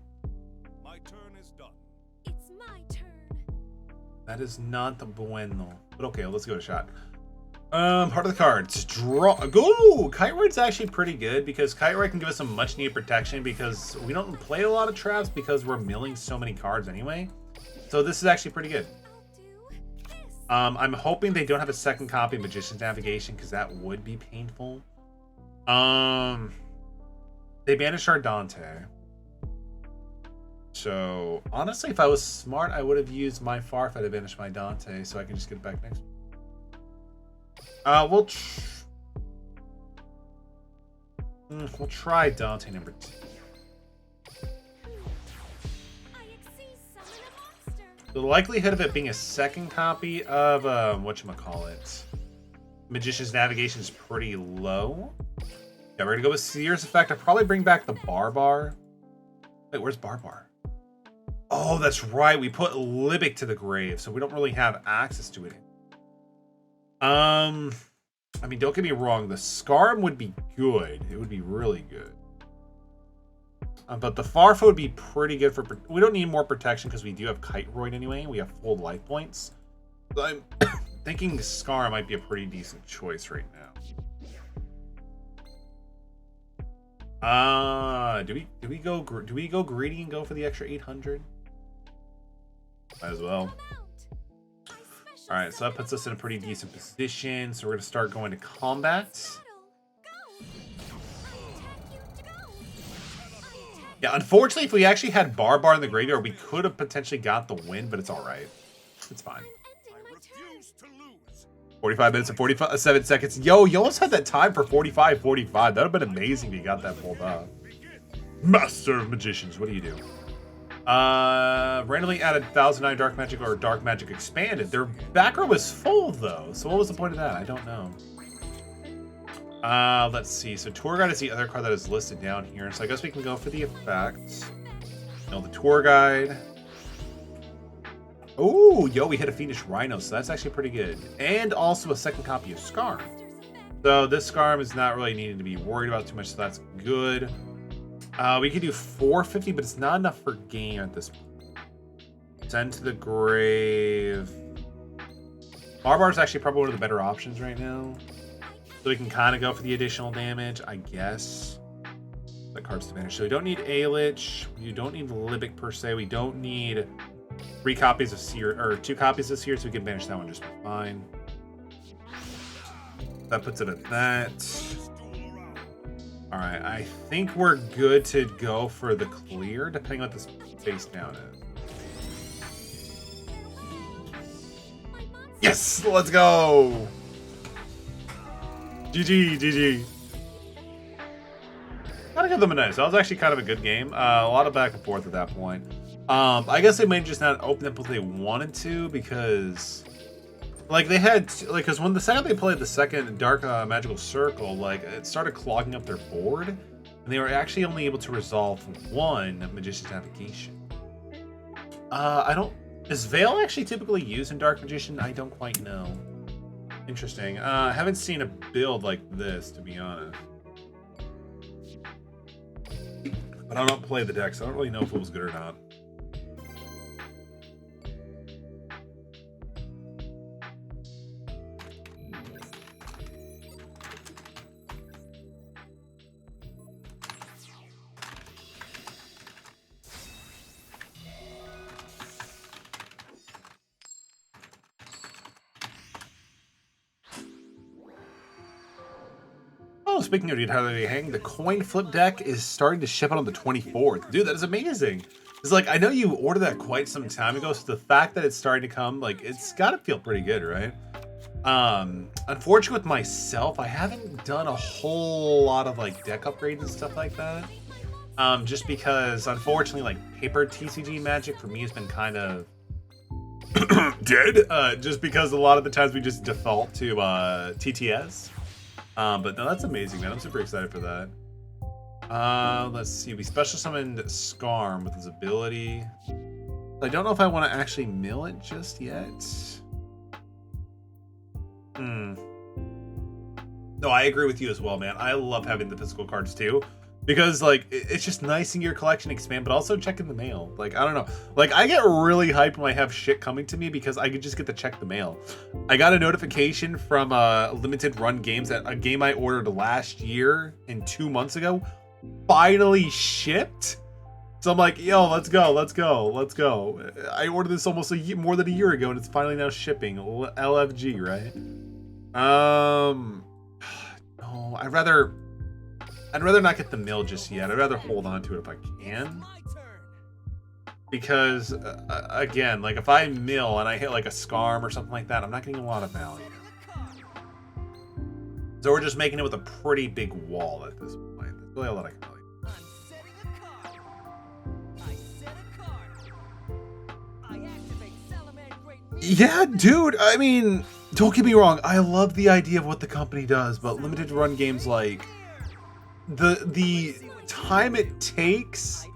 My turn is done. It's my turn. That is not the bueno. But okay, let's give it a shot. Heart of the cards. Draw. Go! Kite Ride's actually pretty good because Kite Ride can give us some much needed protection because we don't play a lot of traps because we're milling so many cards anyway. So this is actually pretty good. I'm hoping they don't have a 2nd copy of Magician's Navigation because that would be painful. They banished our Dante. So honestly, if I was smart, I would have used my Farfetch to banish my Dante so I can just get it back next. We'll try Dante number 2. The likelihood of it being a 2nd copy of whatchamacallit, Magician's Navigation is pretty low. Yeah, we're gonna go with Seer's effect. I'll probably bring back the Barbar. Wait, where's Barbar? Oh, that's right. We put Libic to the grave, so we don't really have access to it. I mean, don't get me wrong. The Scarm would be good. It would be really good. But the Farfa would be pretty good for... We don't need more protection because we do have Kite Roid anyway. We have full life points. So I'm thinking Scar might be a pretty decent choice right now. Do we go greedy and go for the extra 800? Might as well. All right, so that puts us in a pretty decent position. So we're gonna start going to combat. Yeah, unfortunately, if we actually had Barbar in the graveyard, we could have potentially got the win, but it's all right. It's fine. 45 minutes and 47 seconds. Yo, you almost had that time for 45-45. That would have been amazing if you got that pulled up. Master of Magicians, what do you do? Randomly added 1009 Dark Magic or Dark Magic Expanded. Their back row was full, though. So what was the point of that? I don't know. Let's see. So Tour Guide is the other card that is listed down here. So I guess we can go for the effects. You know, the Tour Guide. Oh, yo, we hit a Fiendish Rhino, so that's actually pretty good. And also a 2nd copy of Scarm. So this Scarm is not really needed to be worried about too much, so that's good. We could do 450, but it's not enough for game at this point. Send to the grave. Barbar is actually probably one of the better options right now. So we can kind of go for the additional damage, I guess. That card's to banish. So we don't need Alich. We don't need Libic per se. We don't need 3 copies of Seer, or 2 copies of Seer, so we can banish that one just fine. That puts it at that. Alright, I think we're good to go for the clear, depending on what this face down is. Yes! Let's go! GG, GG. Gotta give them a nice. That was actually kind of a good game. A lot of back and forth at that point. I guess they may just not open up what they wanted to because, like, they had, like, because when the second they played the 2nd Dark Magical Circle, like, it started clogging up their board, and they were actually only able to resolve 1 Magician's Navigation. Is Veil actually typically used in Dark Magician? I don't quite know. Interesting. I haven't seen a build like this, to be honest. But I don't play the deck, so I don't really know if it was good or not. speaking of how they hang, the coin flip deck is starting to ship out on the 24th. Dude, that is amazing. It's like, I know you ordered that quite some time ago, so the fact that it's starting to come, like, it's gotta feel pretty good, right? Unfortunately with myself, I haven't done a whole lot of like deck upgrades and stuff like that. Just because unfortunately like paper TCG magic for me has been kind of dead. Just because a lot of the times we just default to TTS. But no, that's amazing, man. I'm super excited for that. Let's see. We special summoned Skarm with his ability. I don't know if I want to actually mill it just yet. No, I agree with you as well, man. I love having the physical cards too, because like it's just nice seeing your collection expand, but also checking the mail. Like, I don't know, like I get really hyped when I have shit coming to me because I could just get to check the mail. I got a notification from Limited Run Games that a game I ordered last year and 2 months ago finally shipped. So I'm like, yo, let's go, let's go, let's go. I ordered this almost more than a year ago, and it's finally now shipping. LFG, right? No, I'd rather not get the mill just yet. I'd rather hold on to it if I can. Because again, like if I mill and I hit like a Skarm or something like that, I'm not getting a lot of value. So we're just making it with a pretty big wall at this point. That's really all that I can tell you. Yeah, dude, I mean, don't get me wrong, I love the idea of what the company does, but Limited Run Games, like, the time it takes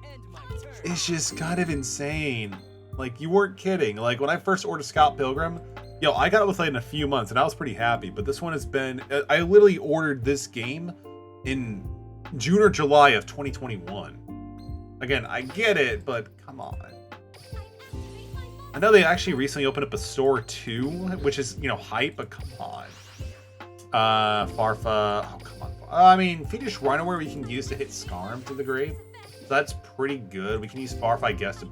is just kind of insane. Like, you weren't kidding. Like, when I first ordered Scout Pilgrim, yo, I got it within a few months, and I was pretty happy, but this one has been, I literally ordered this game in June or July of 2021. Again, I get it, but come on. I know they actually recently opened up a store too, which is, you know, hype, but come on. Farfa, oh, come on. I mean, Fiendish Rhinoware we can use to hit Skarm to the grave. So that's pretty good. We can use Farfa, I guess, to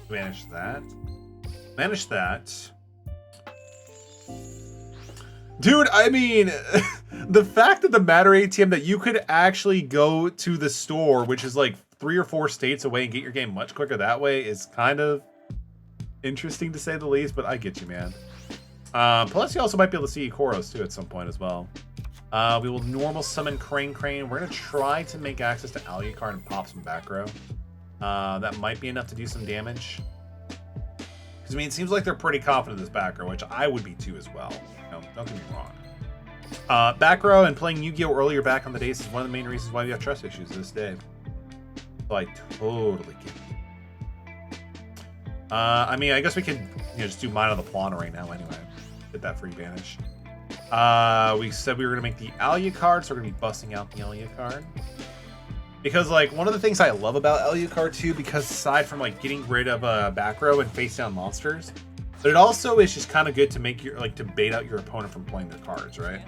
manage that. Manage that. Dude, I mean, the fact that the Matter ATM that you could actually go to the store, which is like 3 or 4 states away, and get your game much quicker that way is kind of interesting to say the least, but I get you, man. Plus, you also might be able to see Koros too at some point as well. We will normal summon Crane. We're going to try to make access to Alucard and pop some back row. That might be enough to do some damage. Because, I mean, it seems like they're pretty confident in this back row, which I would be too as well. No, don't get me wrong. Back row and playing Yu-Gi-Oh! Earlier back on the days is one of the main reasons why we have trust issues this day. So I totally get it. I mean, I guess we could, you know, just do Mine on the Plana right now anyway. Get that free banish. We said we were going to make the Alucard, so we're going to be busting out the Alucard. Because, like, one of the things I love about Alucard too, because aside from, like, getting rid of back row and face down monsters, but it also is just kind of good to make your, like, to bait out your opponent from playing their cards, right?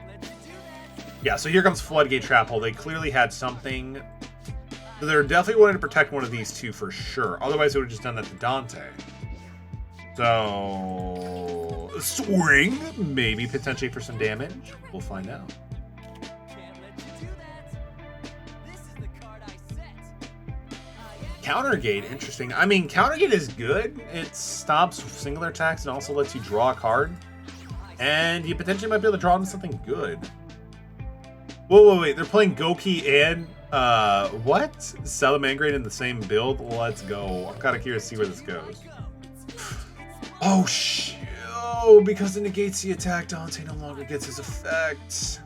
Yeah, so here comes Floodgate Trap Hole. They clearly had something. They're definitely wanting to protect one of these two for sure. Otherwise, they would have just done that to Dante. So, swing, maybe potentially for some damage. We'll find out. Countergate, interesting. I mean, Countergate is good. It stops singular attacks and also lets you draw a card. And you potentially might be able to draw into something good. Whoa, wait. They're playing Goki and, what? Salamangreat in the same build? Let's go. I'm kind of curious to see where this goes. Oh, oh, because it negates the attack, Dante no longer gets his effect.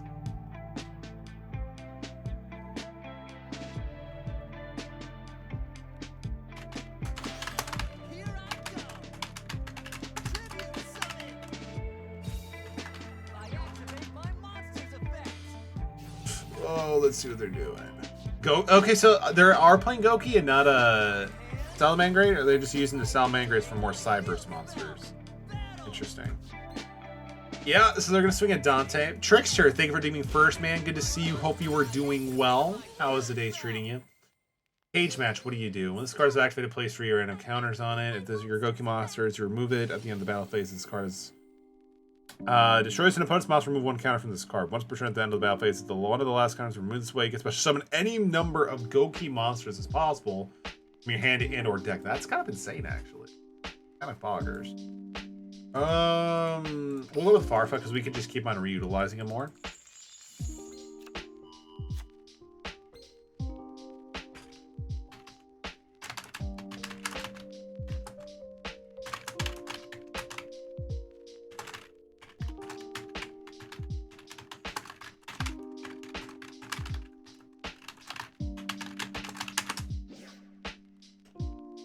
Oh, let's see what they're doing. Okay, so they are playing Goki and not a Salamangreat, or they're just using the Salamangrates for more Cyberse monsters? Interesting. Yeah, so they're going to swing at Dante. Trickster, thank you for redeeming first, man. Good to see you. Hope you were doing well. How is the day treating you? Cage match, what do you do? When this card is activated, place 3 random counters on it. If this, your Goki monster is, you remove it. At the end of the battle phase, this card is Destroys an opponent's monster, remove one counter from this card. Once per turn at the end of the battle phase, if the one of the last counters removed this way, you can special summon any number of Goki monsters as possible from your hand and or deck. That's kind of insane, actually. Kind of boggers. We'll go with Farfa because we can just keep on reutilizing it more.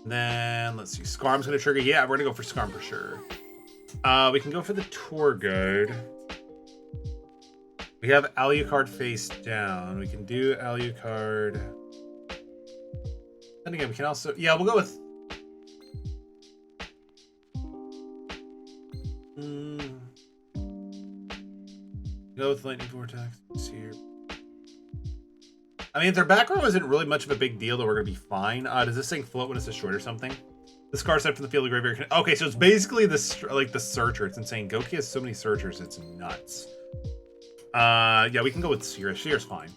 Then let's see. Scarm's gonna trigger. Yeah, we're gonna go for Scarm for sure. We can go for the tour guide. We have Alucard face down. We can do Alucard. And again, we can also, yeah, we'll go with. Go with Lightning Vortex. Let's see here. I mean, if their back row isn't really much of a big deal, though, we're gonna be fine. Does this thing float when it's destroyed or something? The scar set from the field of graveyard. Okay, so it's basically this like the searcher. It's insane. Goki has so many searchers, it's nuts. Yeah, we can go with Seer. Seer's fine.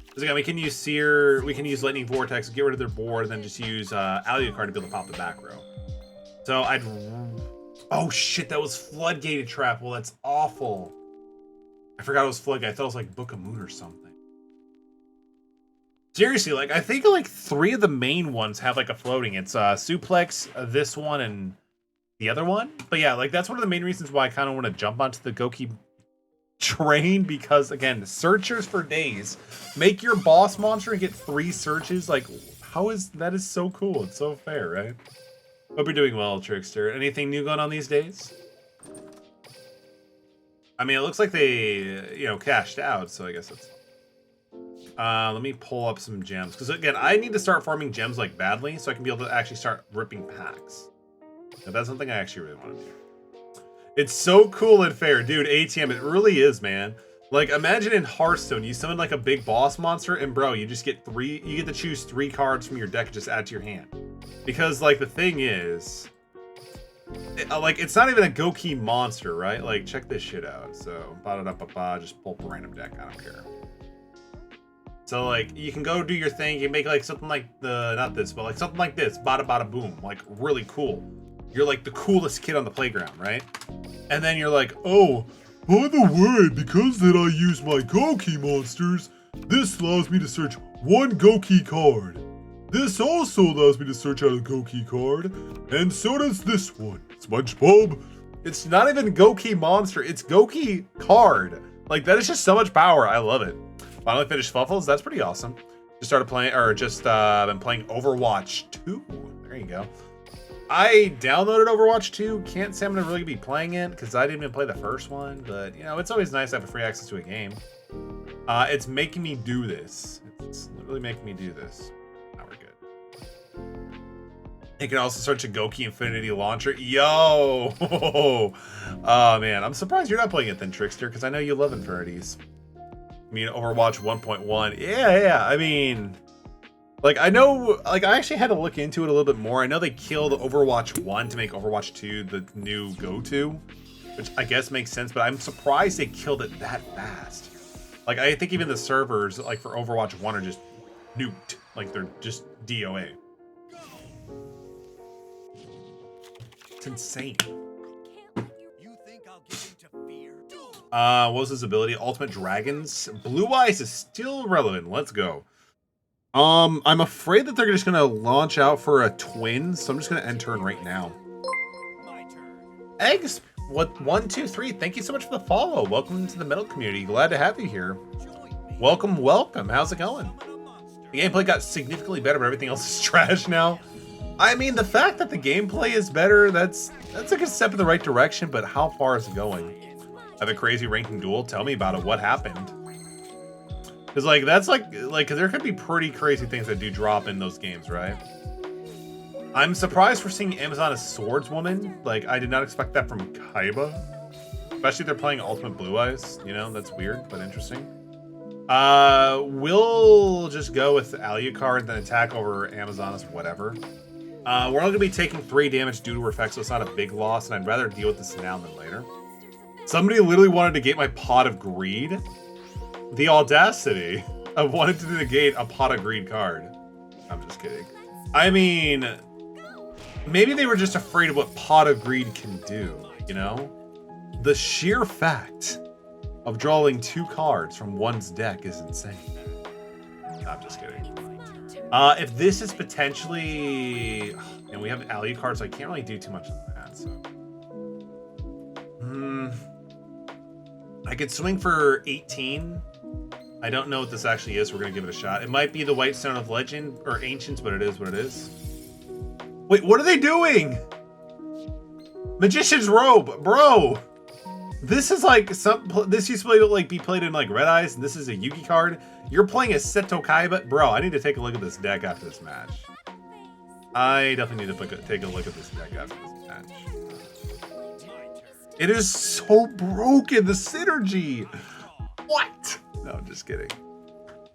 Because again, we can use Seer, we can use Lightning Vortex, get rid of their board, and then just use Alucard to be able to pop the back row. So I'd. Oh shit, that was Floodgated Trap. Well, that's awful. I forgot it was Floodgate. I thought it was like Book of Moon or something. Seriously, like, I think, like, 3 of the main ones have, like, a floating. It's, Suplex, this one, and the other one. But, yeah, like, that's one of the main reasons why I kind of want to jump onto the Goki train. Because, again, searchers for days. Make your boss monster and get 3 searches. Like, how is... That is so cool. It's so fair, right? Hope you're doing well, Trickster. Anything new going on these days? I mean, it looks like they, you know, cashed out. So, I guess that's... let me pull up some gems. Because, again, I need to start farming gems, like, badly. So I can be able to actually start ripping packs. Now, that's something I actually really want to do. It's so cool and fair. Dude, ATM, it really is, man. Like, imagine in Hearthstone, you summon, like, a big boss monster. And, bro, you just get 3... You get to choose 3 cards from your deck and just add to your hand. Because, like, the thing is... like, it's not even a Goki monster, right? Like, check this shit out. So, ba-da-da-ba-ba, just pull up a random deck. I don't care. So, like, you can go do your thing. You make, like, something like the... Not this, but, like, something like this. Bada bada boom. Like, really cool. You're, like, the coolest kid on the playground, right? And then you're like, oh, by the way, because that I use my Goki monsters, this allows me to search 1 Goki card. This also allows me to search out a Goki card. And so does this one. SpongeBob. It's not even Goki monster. It's Goki card. Like, that is just so much power. I love it. Finally finished Fuffles. That's pretty awesome. Just started playing, or just been playing Overwatch 2. There you go. I downloaded Overwatch 2. Can't say I'm going to really be playing it because I didn't even play the first one. But, you know, it's always nice to have a free access to a game. It's making me do this. It's literally making me do this. Now we're good. You can also search a Goki Infinity Launcher. Yo! Oh, man. I'm surprised you're not playing it then, Trickster, because I know you love Infinities. I mean, Overwatch 1.1. Yeah. I mean, like, I know, like, I actually had to look into it a little bit more. I know they killed Overwatch 1 to make Overwatch 2 the new go-to, which I guess makes sense, but I'm surprised they killed it that fast. Like, I think even the servers, like, for Overwatch 1 are just nuked. Like, they're just DOA. It's insane. You think I'll give into fear? What was his ability? Ultimate Dragons. Blue Eyes is still relevant. Let's go. I'm afraid that they're just gonna launch out for a twin, so I'm just gonna end turn right now. My turn. Eggs, what? 1, 2, 3. Thank you so much for the follow. Welcome to the Metal community. Glad to have you here. Welcome. How's it going? The gameplay got significantly better, but everything else is trash now. I mean, the fact that the gameplay is better, that's a good step in the right direction, but how far is it going? Have a crazy ranking duel? Tell me about it. What happened? Because, like, that's like, cause there could be pretty crazy things that do drop in those games, right? I'm surprised we're seeing Amazon as Swordswoman. Like, I did not expect that from Kaiba. Especially if they're playing Ultimate Blue Eyes. You know, that's weird, but interesting. We'll just go with Alucard, then attack over Amazonas, whatever. We're only going to be taking 3 damage due to her effect, so it's not a big loss, and I'd rather deal with this now than later. Somebody literally wanted to get my Pot of Greed. The audacity of wanting to negate a Pot of Greed card. I'm just kidding. I mean, maybe they were just afraid of what Pot of Greed can do, you know? The sheer fact of drawing 2 cards from one's deck is insane. I'm just kidding. If this is potentially... And we have value cards, so I can't really do too much of that, so... I could swing for 18. I don't know what this actually is. We're going to give it a shot. It might be the White Stone of Legend or Ancients, but it is what it is. Wait, what are they doing? Magician's Robe, bro. This is like this used to like be played in like Red Eyes, and this is a Yugi card. You're playing a Seto Kaiba, bro. I need to take a look at this deck after this match. I definitely need to take a look at this deck after this match. It is so broken, the synergy. What? No, I'm just kidding.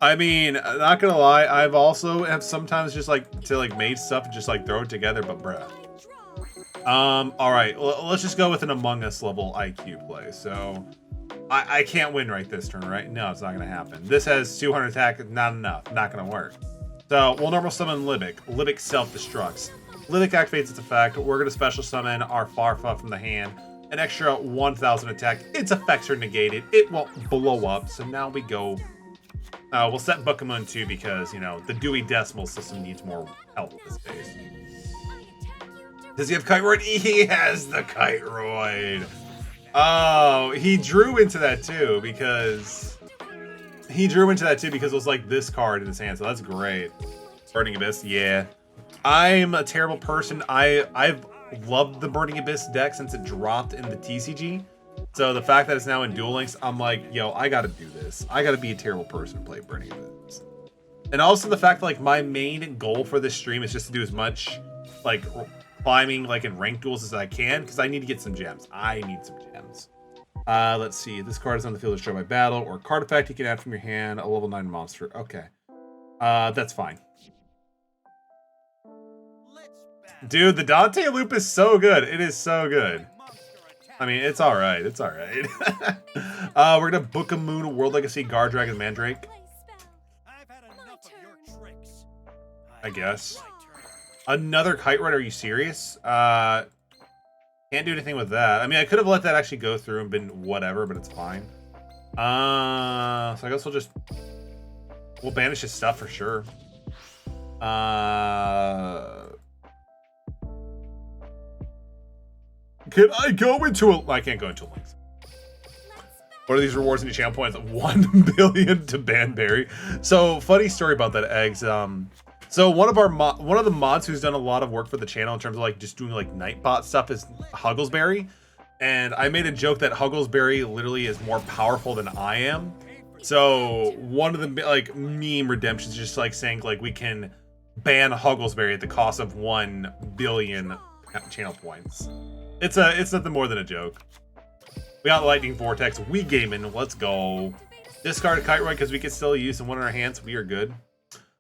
I mean, not gonna lie, I've also have sometimes just like to like made stuff and just like throw it together, but bruh. All right, let's just go with an Among Us level IQ play. So I can't win right this turn, right? No, it's not gonna happen. This has 200 attack, not enough, not gonna work. So we'll normal summon Libic. Libic self-destructs. Libic activates its effect. We're gonna special summon our Farfa from the hand. An extra 1,000 attack. Its effects are negated. It won't blow up. So now we go. We'll set Bukamun 2 because, you know, the Dewey Decimal System needs more help in this case. Does he have Kiteroid? He has the Kiteroid. Oh, he drew into that too because it was like this card in his hand. So that's great. Burning Abyss, yeah. I'm a terrible person. I've loved the Burning Abyss deck since it dropped in the TCG. So the fact that it's now in Duel Links, I'm like, yo, I gotta do this. I gotta be a terrible person to play Burning Abyss. And also the fact that like my main goal for this stream is just to do as much like climbing like in ranked duels as I can, because I need to get some gems. I need some gems. Let's see. This card is on the field destroyed by battle, or a card effect you can add from your hand, a level 9 monster. Okay. That's fine. Dude, the Dante loop is so good. It is so good. I mean, it's alright. It's alright. We're gonna book a Moon, World Legacy, Guard Dragon, Mandrake. I guess. Another Kite Ride, are you serious? Can't do anything with that. I mean, I could have let that actually go through and been whatever, but it's fine. So I guess we'll banish his stuff for sure. Can I go into a... I can't go into links. What are these rewards in your channel points? 1 billion to Banberry. So, funny story about that, Eggs. So one of the mods who's done a lot of work for the channel in terms of like just doing like Nightbot stuff is Hugglesberry. And I made a joke that Hugglesberry literally is more powerful than I am. So one of the like meme redemptions is just like saying like we can ban Hugglesberry at the cost of 1 billion channel points. It's nothing more than a joke. We got Lightning Vortex, we gaming, let's go. Discard a Kite Ride because we can still use one in our hands, we are good.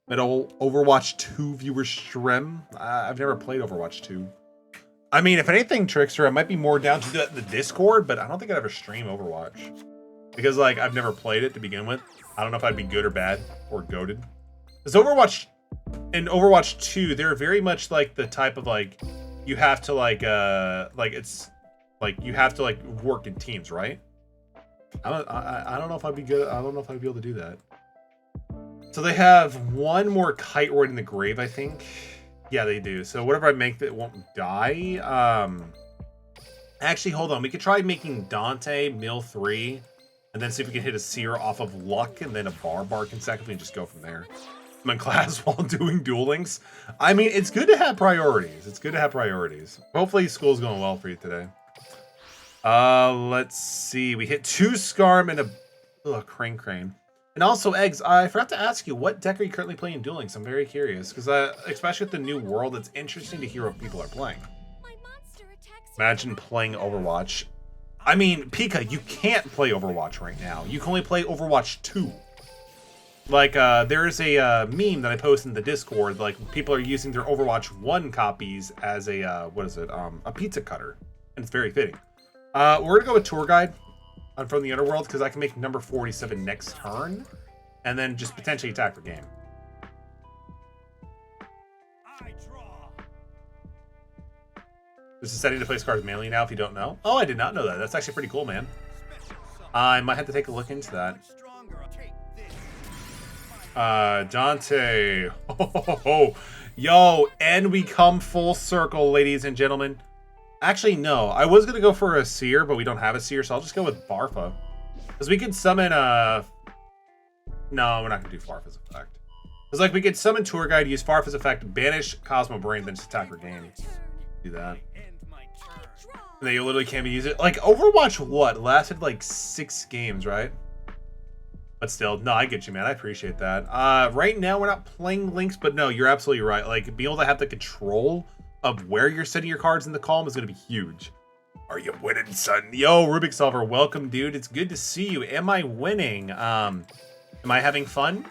Metal Overwatch 2 viewer stream. I've never played Overwatch 2. I mean, if anything, Trickster, I might be more down to the Discord, but I don't think I'd ever stream Overwatch. Because, like, I've never played it to begin with. I don't know if I'd be good or bad or goated. Because Overwatch, in Overwatch 2, they're very much like the type of, like, you have to, like it's, like, you have to, like, work in teams, right? I don't know if I'd be good. I don't know if I'd be able to do that. So they have one more Kite Ride in the grave, I think. Yeah, they do. So whatever I make that won't die. Actually, hold on. We could try making Dante mill 3, and then see if we can hit a Seer off of luck, and then a Barbar consecutively, and just go from there. I'm in class while doing Duel Links. I mean, it's good to have priorities. It's good to have priorities. Hopefully, school's going well for you today. Let's see. We hit 2 Scarm and a Crane. And also, Eggs, I forgot to ask you, what deck are you currently playing in Duel Links? I'm very curious, because especially with the new world, it's interesting to hear what people are playing. Imagine playing Overwatch. I mean, Pika, you can't play Overwatch right now. You can only play Overwatch 2. Like, there is a meme that I posted in the Discord, like, people are using their Overwatch 1 copies as a, a pizza cutter. And it's very fitting. We're gonna go with Tour Guide on From the Underworld because I can make number 47 next turn, and then just potentially attack for game. I draw. This is setting to place cards manually now if you don't know. Oh, I did not know that. That's actually pretty cool, man. I might have to take a look into that. Stronger. Take this. Dante. Oh, yo, and we come full circle, ladies and gentlemen. Actually, no. I was gonna go for a Seer, but we don't have a Seer, so I'll just go with Farfa. Because we could summon No, we're not gonna do Farfa's effect. Because like we could summon Tour Guide, use Farfa's effect, banish Cosmo Brain, then just attack for game. Do that. End my turn. And then you literally can't use it. Like Overwatch, what lasted like 6 games, right? But still, no, I get you, man. I appreciate that. Right now we're not playing Links, but no, you're absolutely right. Like being able to have the control of where you're setting your cards in the column is gonna be huge. Are you winning, son? Yo, Rubik Solver, welcome, dude. It's good to see you. Am I winning? Am I having fun?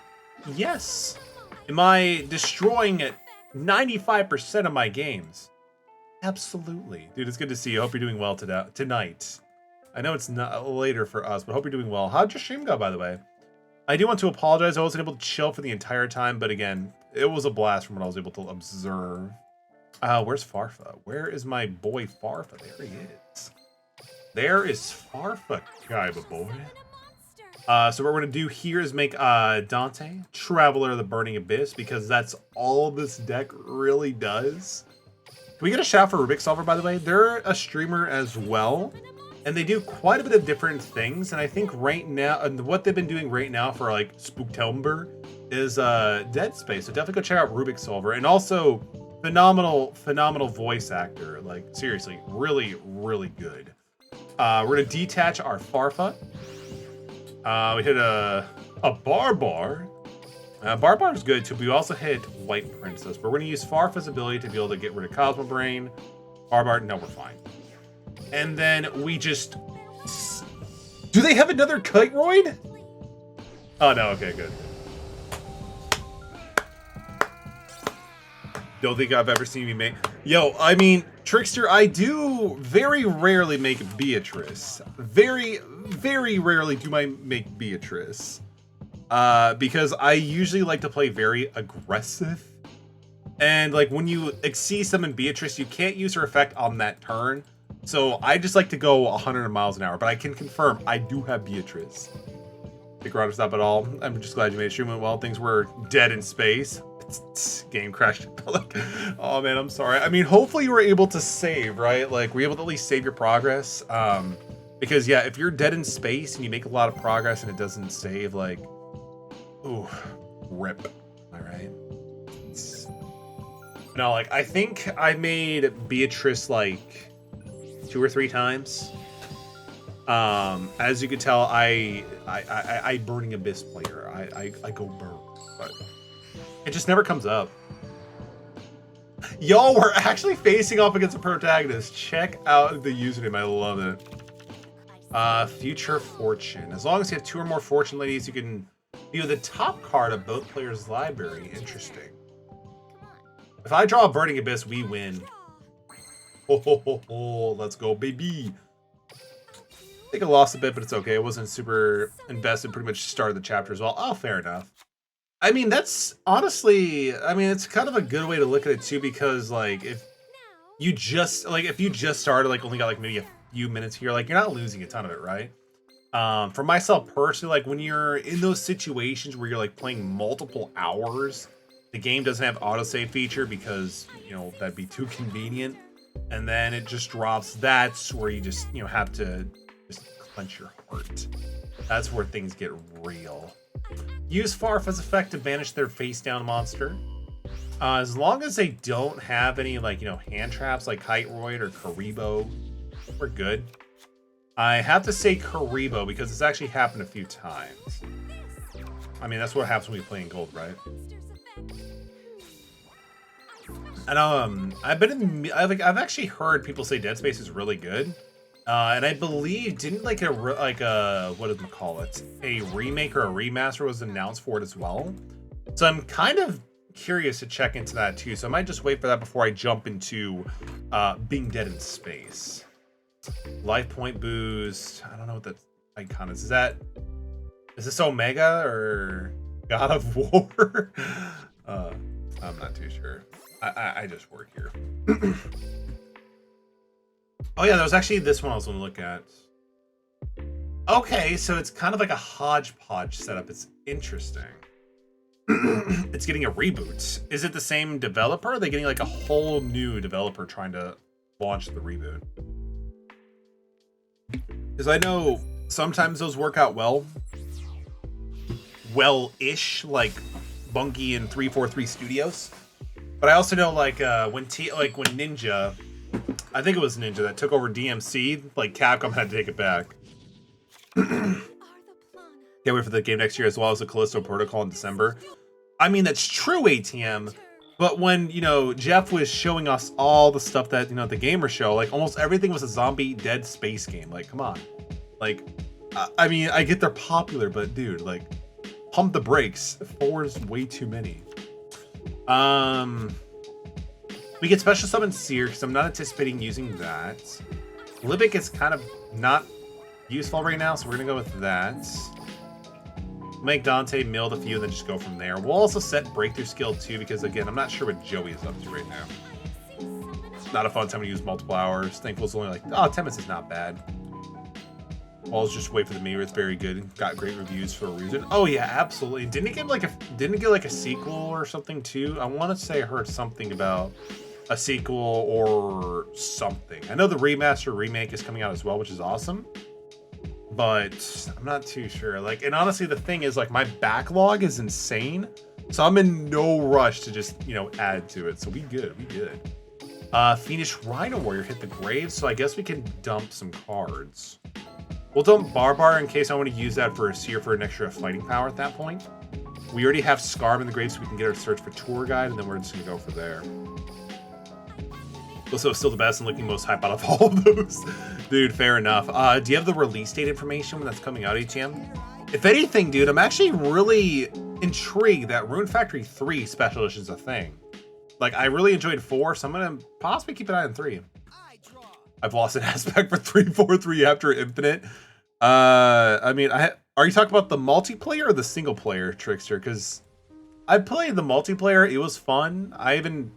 Yes. Am I destroying 95% of my games? Absolutely. Dude, it's good to see you. Hope you're doing well tonight. I know it's not later for us, but hope you're doing well. How'd your stream go, by the way? I do want to apologize. I wasn't able to chill for the entire time, but again, it was a blast from what I was able to observe. Where's Farfa? Where is my boy Farfa? There he is. There is Farfa, guy, boy. So what we're gonna do here is make Dante Traveler of the Burning Abyss because that's all this deck really does. Can we get a shout for Rubik Solver, by the way? They're a streamer as well, and they do quite a bit of different things. And I think right now, and what they've been doing right now for like Spooktober is Dead Space. So definitely go check out Rubik Solver, and also phenomenal voice actor. Like seriously, really good. We're gonna detach our Farfa. We hit a Barbar. Barbar's good too, but we also hit White Princess. But we're gonna use Farfa's ability to be able to get rid of Cosmo Brain. Barbar, no, we're fine. And then we just... Do they have another Kiteroid? Oh no, okay, good. Don't think I've ever seen you make... Yo, I mean, Trickster, I do very rarely make Beatrice. Very rarely do I make Beatrice. Because I usually like to play very aggressive. And like when you see summon Beatrice, you can't use her effect on that turn. So I just like to go 100 miles an hour. But I can confirm I do have Beatrice. Think Roger stop at all. I'm just glad you made it. Stream went well. Things were dead in space. Game crashed. Like, oh man, I'm sorry. I mean, hopefully you were able to save, right? Like, were you able to at least save your progress? Because yeah, if you're dead in space and you make a lot of progress and it doesn't save, like, ooh, rip. All right. No, like I think I made Beatrice like 2 or 3 times. As you can tell, I Burning Abyss player. I go burn, but it just never comes up. Yo, we're actually facing off against a protagonist. Check out the username. I love it. Future Fortune. As long as you have 2 or more Fortune Ladies, you can view the top card of both players' library. Interesting. If I draw a Burning Abyss, we win. Oh, let's go, baby. I think I lost a bit, but it's okay. I wasn't super invested. Pretty much started the chapter as well. Oh, fair enough. I mean, that's honestly, I mean, it's kind of a good way to look at it too, because like if you just started, like only got like maybe a few minutes here, like you're not losing a ton of it, right? For myself personally, like when you're in those situations where you're like playing multiple hours, the game doesn't have autosave feature because, you know, that'd be too convenient. And then it just drops. That's where you just, you know, have to just clench your heart. That's where things get real. Use Farfa's effect to banish their face down monster. As long as they don't have any, like, you know, hand traps like Kiteroid or Karibo, we're good. I have to say Karibo because it's actually happened a few times. I mean, that's what happens when we play in gold, right? And I've actually heard people say Dead Space is really good. And I believe didn't like a what did we call it? A remake or a remaster was announced for it as well. So I'm kind of curious to check into that too. So I might just wait for that before I jump into being Dead in Space. Life point boost. I don't know what that icon is. Is this Omega or God of War? I'm not too sure. I just work here. Oh yeah, there was actually this one I was gonna look at. Okay, so it's kind of like a hodgepodge setup. It's interesting. It's getting a reboot. Is it the same developer? Or are they getting like a whole new developer trying to launch the reboot? Because I know sometimes those work out well-ish, like Bungie and 343 Studios. But I also know like when Ninja, I think it was Ninja that took over DMC, like Capcom had to take it back. Can't wait for the game next year as well as the Callisto Protocol in December. I mean, that's true, ATM. But when, you know, Jeff was showing us all the stuff that, you know, at the Gamer Show, like almost everything was a zombie dead space game. Like, come on. Like, I mean, I get they're popular, but dude, like, pump the brakes. 4 is way too many. We get special summon Seer because I'm not anticipating using that. Libic is kind of not useful right now, so we're gonna go with that. Make Dante milled a few and then just go from there. We'll also set breakthrough skill too, because again, I'm not sure what Joey is up to right now. Not a fun time to use multiple hours. Thankful it's only like, 10 minutes is not bad. I'll just wait for the mirror. It's very good. Got great reviews for a reason. Oh yeah, absolutely. Didn't it get like a sequel or something too? I want to say I heard something about a sequel or something. I know the remaster remake is coming out as well, which is awesome. But I'm not too sure. Like, and honestly, the thing is, like, my backlog is insane, so I'm in no rush to just, you know, add to it. So we good. Fiendish Rhino Warrior hit the grave, so I guess we can dump some cards. We'll dump Barbar in case I want to use that for a Seer for an extra fighting power at that point. We already have Scarb in the grave, so we can get our search for Tour Guide, and then we're just gonna go for there. Also, still the best and looking most hype out of all of those. Dude, fair enough. Do you have the release date information when that's coming out, ATM? If anything, dude, I'm actually really intrigued that Rune Factory 3 Special Edition is a thing. Like, I really enjoyed 4, so I'm going to possibly keep an eye on 3. I've lost an aspect for 343 after Infinite. I mean, are you talking about the multiplayer or the single player, Trickster? Because I played the multiplayer. It was fun. I even...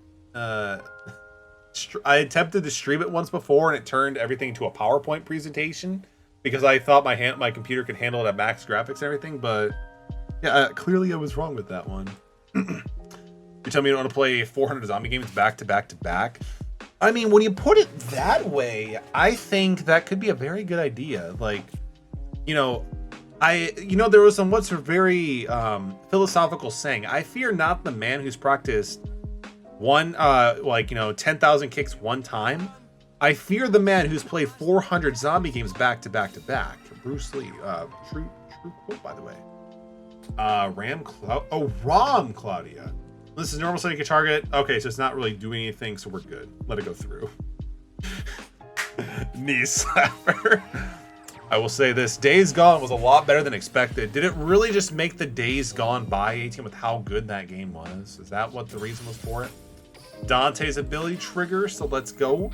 I attempted to stream it once before, and it turned everything into a PowerPoint presentation because I thought my computer could handle it at max graphics and everything. But yeah, clearly I was wrong with that one. You tell me you don't want to play 400 zombie games back to back to back. I mean, when you put it that way, I think that could be a very good idea. Like, you know, there was some what's a very philosophical saying. I fear not the man who's practiced 10,000 kicks one time. I fear the man who's played 400 zombie games back to back to back. Bruce Lee. True quote, by the way. Rom Claudia. This is normal setting a target. Okay, so it's not really doing anything, so we're good. Let it go through. Knee slapper. I will say this, Days Gone was a lot better than expected. Did it really just make the Days Gone by 18 with how good that game was? Is that what the reason was for it? Dante's ability trigger, so let's go.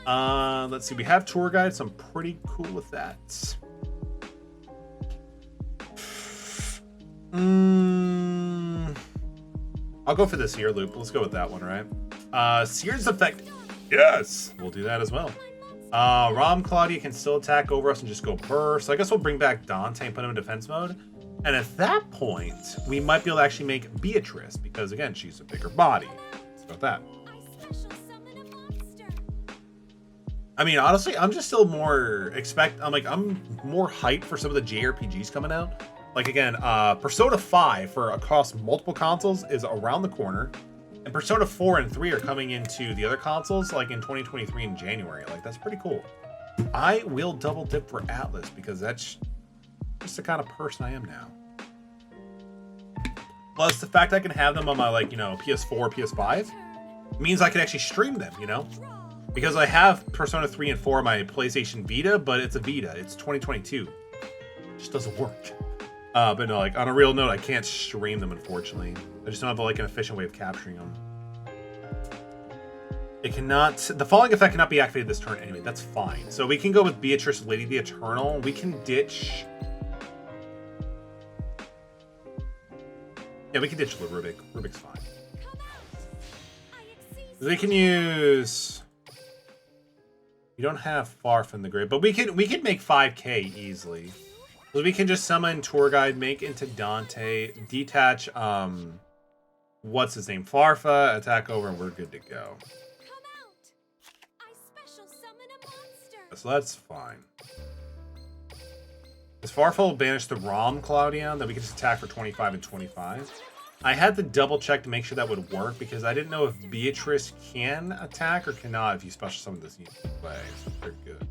Let's see, we have Tour Guide, so I'm pretty cool with that. I'll go for the Seer loop. Let's go with that one, right? Seer's effect. Yes, we'll do that as well. Rom Claudia can still attack over us and just go burr. So I guess we'll bring back Dante and put him in defense mode. And at that point, we might be able to actually make Beatrice because, again, she's a bigger body. Let's go with that. I mean, honestly, I'm just still more I'm more hyped for some of the JRPGs coming out. Like, again, Persona 5 for across multiple consoles is around the corner. And Persona 4 and 3 are coming into the other consoles, like in 2023 in January. Like, that's pretty cool. I will double dip for Atlas because that's just the kind of person I am now. Plus, the fact I can have them on my, PS4, PS5 means I can actually stream them, Because I have Persona 3 and 4 on my PlayStation Vita, but it's a Vita. It's 2022. It just doesn't work. But no, on a real note, I can't stream them, unfortunately. I just don't have an efficient way of capturing them. It cannot... The following effect cannot be activated this turn anyway. That's fine. So we can go with Beatrice, Lady the Eternal. We can ditch... Yeah, we can ditch Rubik. Rubik's fine. We can use... You don't have Farf in the grid, but we can make 5k easily. So we can just summon Tour Guide, make into Dante, detach what's his name? Farfa, attack over, and we're good to go. So that's fine. This Farfa will banish the Rom Claudion, that we can just attack for 25 and 25. I had to double check to make sure that would work because I didn't know if Beatrice can attack or cannot if you special summon this way. So they're good.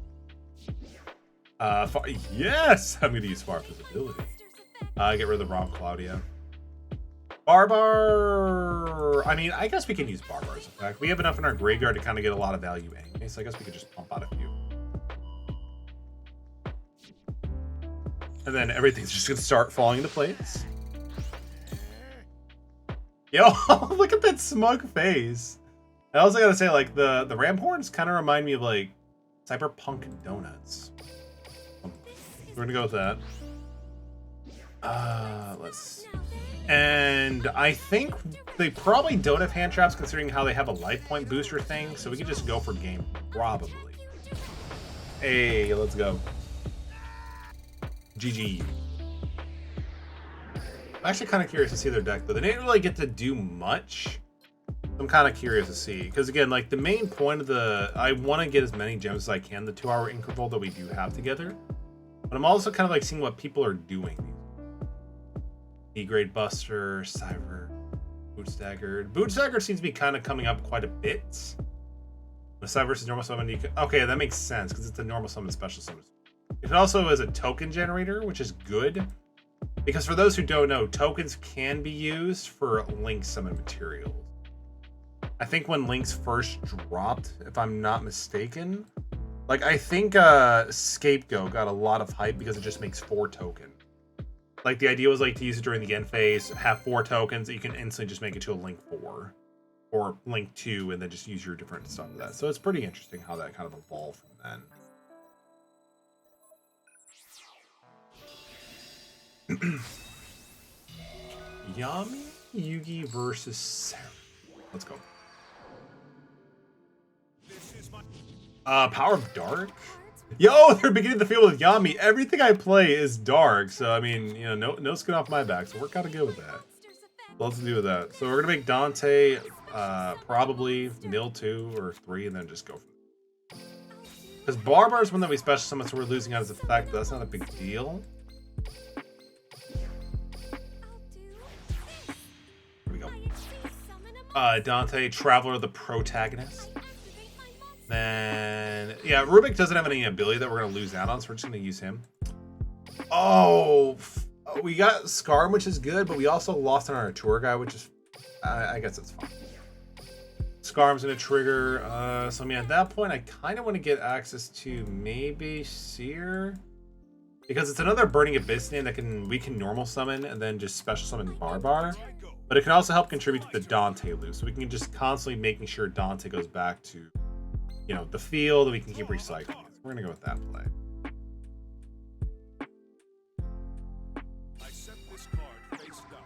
Yes! I'm going to use Farfa's ability. Get rid of the Rom Claudia. Barbar! I mean, I guess we can use Barbar's effect. We have enough in our graveyard to kind of get a lot of value anyway, so I guess we could just pump out a few. And then everything's just going to start falling into place. Yo, look at that smug face. I also gotta say, like, the ram horns kind of remind me of, like, Cyberpunk Donuts. We're gonna go with that. Let's see. And I think they probably don't have hand traps considering how they have a life point booster thing, so we can just go for game, probably. Hey, let's go. GG. I'm actually kind of curious to see their deck, though. They didn't really get to do much. I'm kind of curious to see. Because, again, like, the main point of the... I want to get as many gems as I can, the 2-hour interval that we do have together. But I'm also kind of, like, seeing what people are doing. E-grade Buster, Cyber, Boot Staggered. Boot Staggered seems to be kind of coming up quite a bit. The Cyber versus normal summon, you can... Okay, that makes sense, because it's a normal summon, special summon. It also is a token generator, which is good. Because for those who don't know, tokens can be used for Link summon materials. I think when Links first dropped, if I'm not mistaken, like I think Scapegoat got a lot of hype because it just makes 4 tokens. Like the idea was like to use it during the end phase, have 4 tokens that you can instantly just make it to a Link 4 or Link 2 and then just use your different stuff for that. So it's pretty interesting how that kind of evolved from then. Yami Yugi versus Sarah. Let's go. Power of Dark. Yo, they're beginning the field with Yami. Everything I play is dark, so I mean, you know, no skin off my back. So we're kind of good with that. Let's do with that. So we're gonna make Dante probably nil 2 or 3, and then just go from there. Because Barbar is one that we special summon, so we're losing out as effect. But that's not a big deal. Dante, Traveler, the protagonist. Then, yeah, Rubik doesn't have any ability that we're going to lose out on, so we're just going to use him. Oh, we got Scarm, which is good, but we also lost on our tour guy, which is, I guess it's fine. Scarm's going to trigger, so I mean, at that point, I kind of want to get access to maybe Seer, because it's another Burning Abyss name that we can normal summon and then just special summon Barbar. But it can also help contribute to the Dante loop, so we can just constantly making sure Dante goes back to, you know, the field, and we can keep recycling it. So we're gonna go with that play. I set this card face down.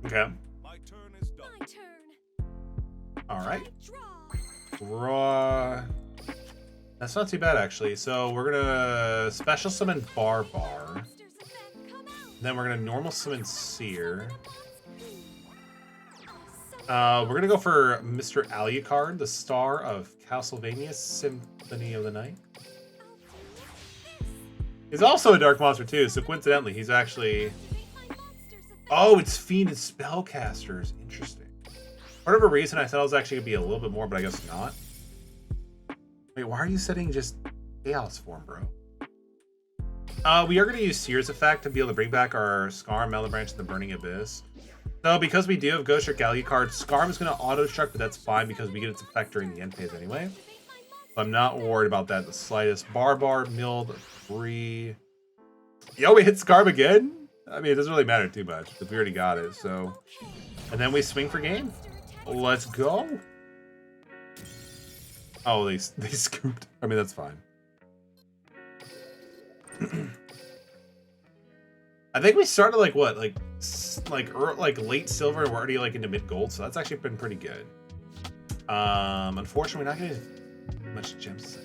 Okay. My turn is done. My turn. All right. Draw. Draw. That's not too bad actually. So we're gonna special summon Barbar. Then we're gonna normal summon Seer. We're gonna go for Mr. Alucard, the star of Castlevania Symphony of the Night. He's also a dark monster too, so coincidentally, he's actually... Oh, it's Fiend and Spellcasters. Interesting. For whatever reason, I thought it was actually gonna be a little bit more, but I guess not. Wait, why are you setting just Chaos form, bro? We are gonna use Seer's effect to be able to bring back our Scar, Melon Branch, and the Burning Abyss. So because we do have Ghost Trick Alucard, Scarm is going to auto-struck, but that's fine because we get its effect during the end phase anyway. So I'm not worried about that the slightest. Barbar, milled 3. Yo, we hit Scarm again? I mean, it doesn't really matter too much because we already got it, so... And then we swing for game. Let's go. Oh, they scooped. I mean, that's fine. I think we started like what, like late silver, and we're already like into mid gold, so that's actually been pretty good. Unfortunately, we're not getting much gems.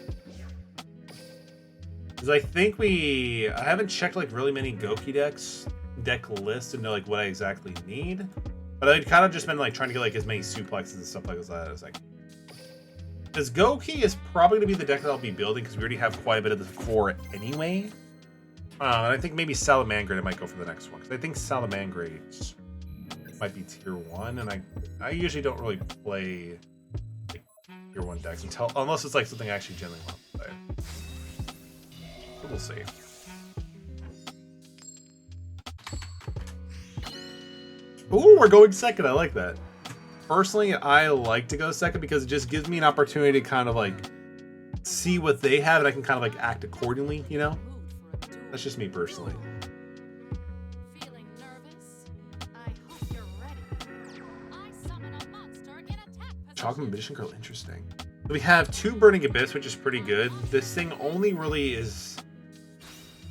Because I think I haven't checked like really many Goki deck lists to know like what I exactly need. But I've kind of just been like trying to get like as many suplexes and stuff like that as I can. Because Goki is probably going to be the deck that I'll be building because we already have quite a bit of the core anyway. And I think maybe Salamangreat I might go for the next one. Because I think Salamangreat might be tier 1. And I usually don't really play like, tier 1 decks unless it's like something I actually generally want to play. But we'll see. Ooh, we're going second. I like that. Personally, I like to go second because it just gives me an opportunity to kind of like see what they have and I can kind of like act accordingly, you know? That's just me personally. Feeling nervous? I hope you're ready. I summon a monster in attack position. Chocolate Magician Girl, interesting. We have 2 Burning Abyss, which is pretty good. This thing only really is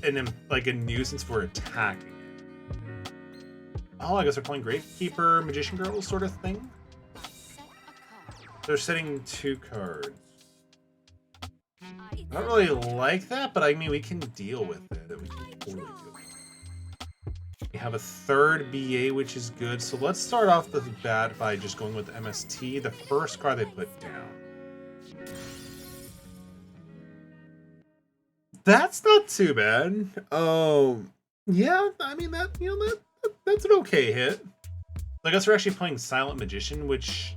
a nuisance for attacking. Oh, I guess they're playing Gravekeeper, Magician Girl sort of thing. They're setting 2 cards. I don't really like that, but I mean, we can deal with it. We can totally deal with it. We have a 3rd BA, which is good. So let's start off the bat by just going with MST, the first card they put down. That's not too bad. Yeah, I mean that's an okay hit. I guess we're actually playing Silent Magician, which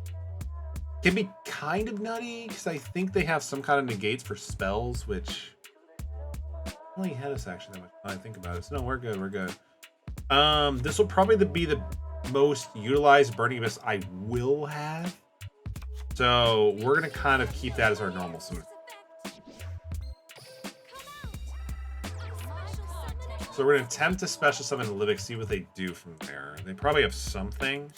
can be kind of nutty because I think they have some kind of negates for spells, which really hit us actually that much when I think about it. So no, we're good. We're good. This will probably be the most utilized Burning Abyss I will have. So we're gonna kind of keep that as our normal summon. So we're gonna attempt to special summon Livik, see what they do from there. They probably have something.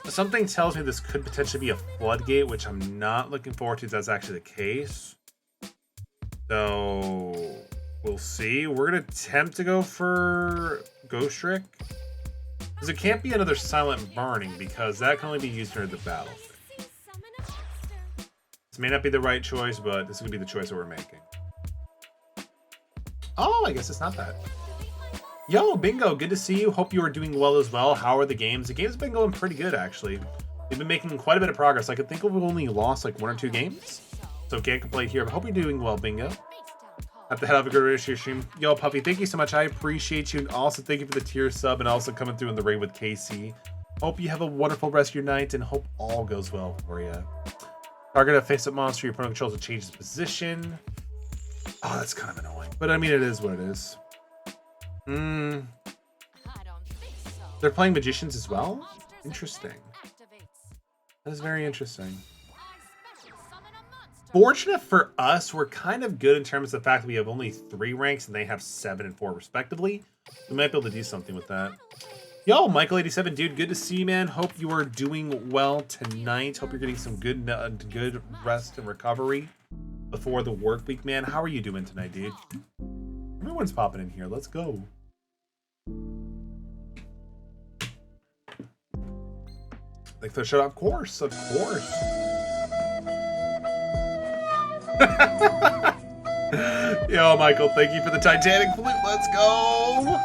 Something tells me this could potentially be a floodgate, which I'm not looking forward to if that's actually the case. So we'll see. We're gonna attempt to go for Ghost Trick. Because it can't be another Silent Burning, because that can only be used during the battle. This may not be the right choice, but this is gonna be the choice that we're making. Oh, I guess it's not that. Yo, Bingo, good to see you. Hope you are doing well as well. How are the games? The games have been going pretty good, actually. We've been making quite a bit of progress. I could think we've only lost like 1 or 2 games. So can't complain here, but hope you're doing well, Bingo. Have to head off a good rest of your stream. Yo, Puffy, thank you so much. I appreciate you. And also thank you for the tier sub and also coming through in the raid with KC. Hope you have a wonderful rest of your night and hope all goes well for you. Target a face-up monster. Your opponent controls to change its position. Oh, that's kind of annoying. But I mean, it is what it is. They're playing Magicians as well? Interesting. That is very interesting. Fortunate for us, we're kind of good in terms of the fact that we have only 3 ranks and they have 7 and 4 respectively. We might be able to do something with that. Yo, Michael87, dude, good to see you, man. Hope you are doing well tonight. Hope you're getting some good rest and recovery before the work week, man. How are you doing tonight, dude? Everyone's popping in here. Let's go. Like the shut of course, of course. Yo, Michael, thank you for the Titanic flute. Let's go.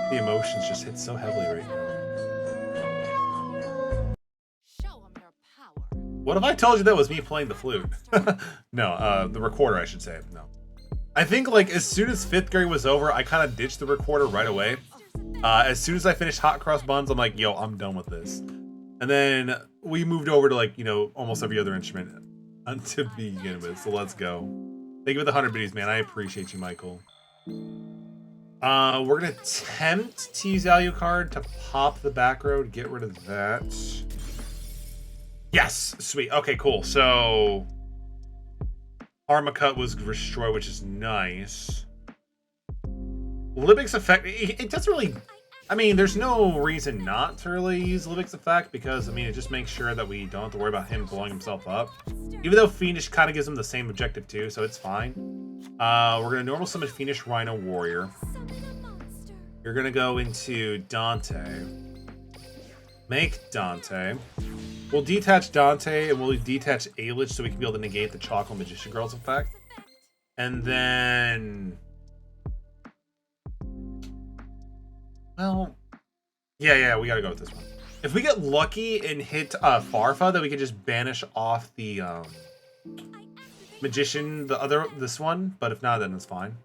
The emotions just hit so heavily right now. What if I told you that was me playing the flute? No, the recorder, I should say. No. I think, like, as soon as 5th grade was over, I kind of ditched the recorder right away. As soon as I finished Hot Cross Buns, I'm like, yo, I'm done with this. And then we moved over to, like, you know, almost every other instrument to begin with. So let's go. Thank you for the 100 biddies, man. I appreciate you, Michael. We're going to attempt to use Alucard to pop the back row to get rid of that. Yes, sweet. Okay, cool. So Armacut was destroyed, which is nice. Libic's effect, it doesn't really I mean, there's no reason not to really use Livix effect because, I mean, it just makes sure that we don't have to worry about him blowing himself up. Even though Fiendish kind of gives him the same objective too, so it's fine. We're going to normal summon Fiendish Rhino Warrior. You're going to go into Dante. Make Dante. We'll detach Dante and we'll detach Alich so we can be able to negate the Chocolate Magician Girls effect. And then... Well, yeah, we gotta go with this one. If we get lucky and hit Farfa, then we can just banish off the Magician, this one. But if not, then it's fine.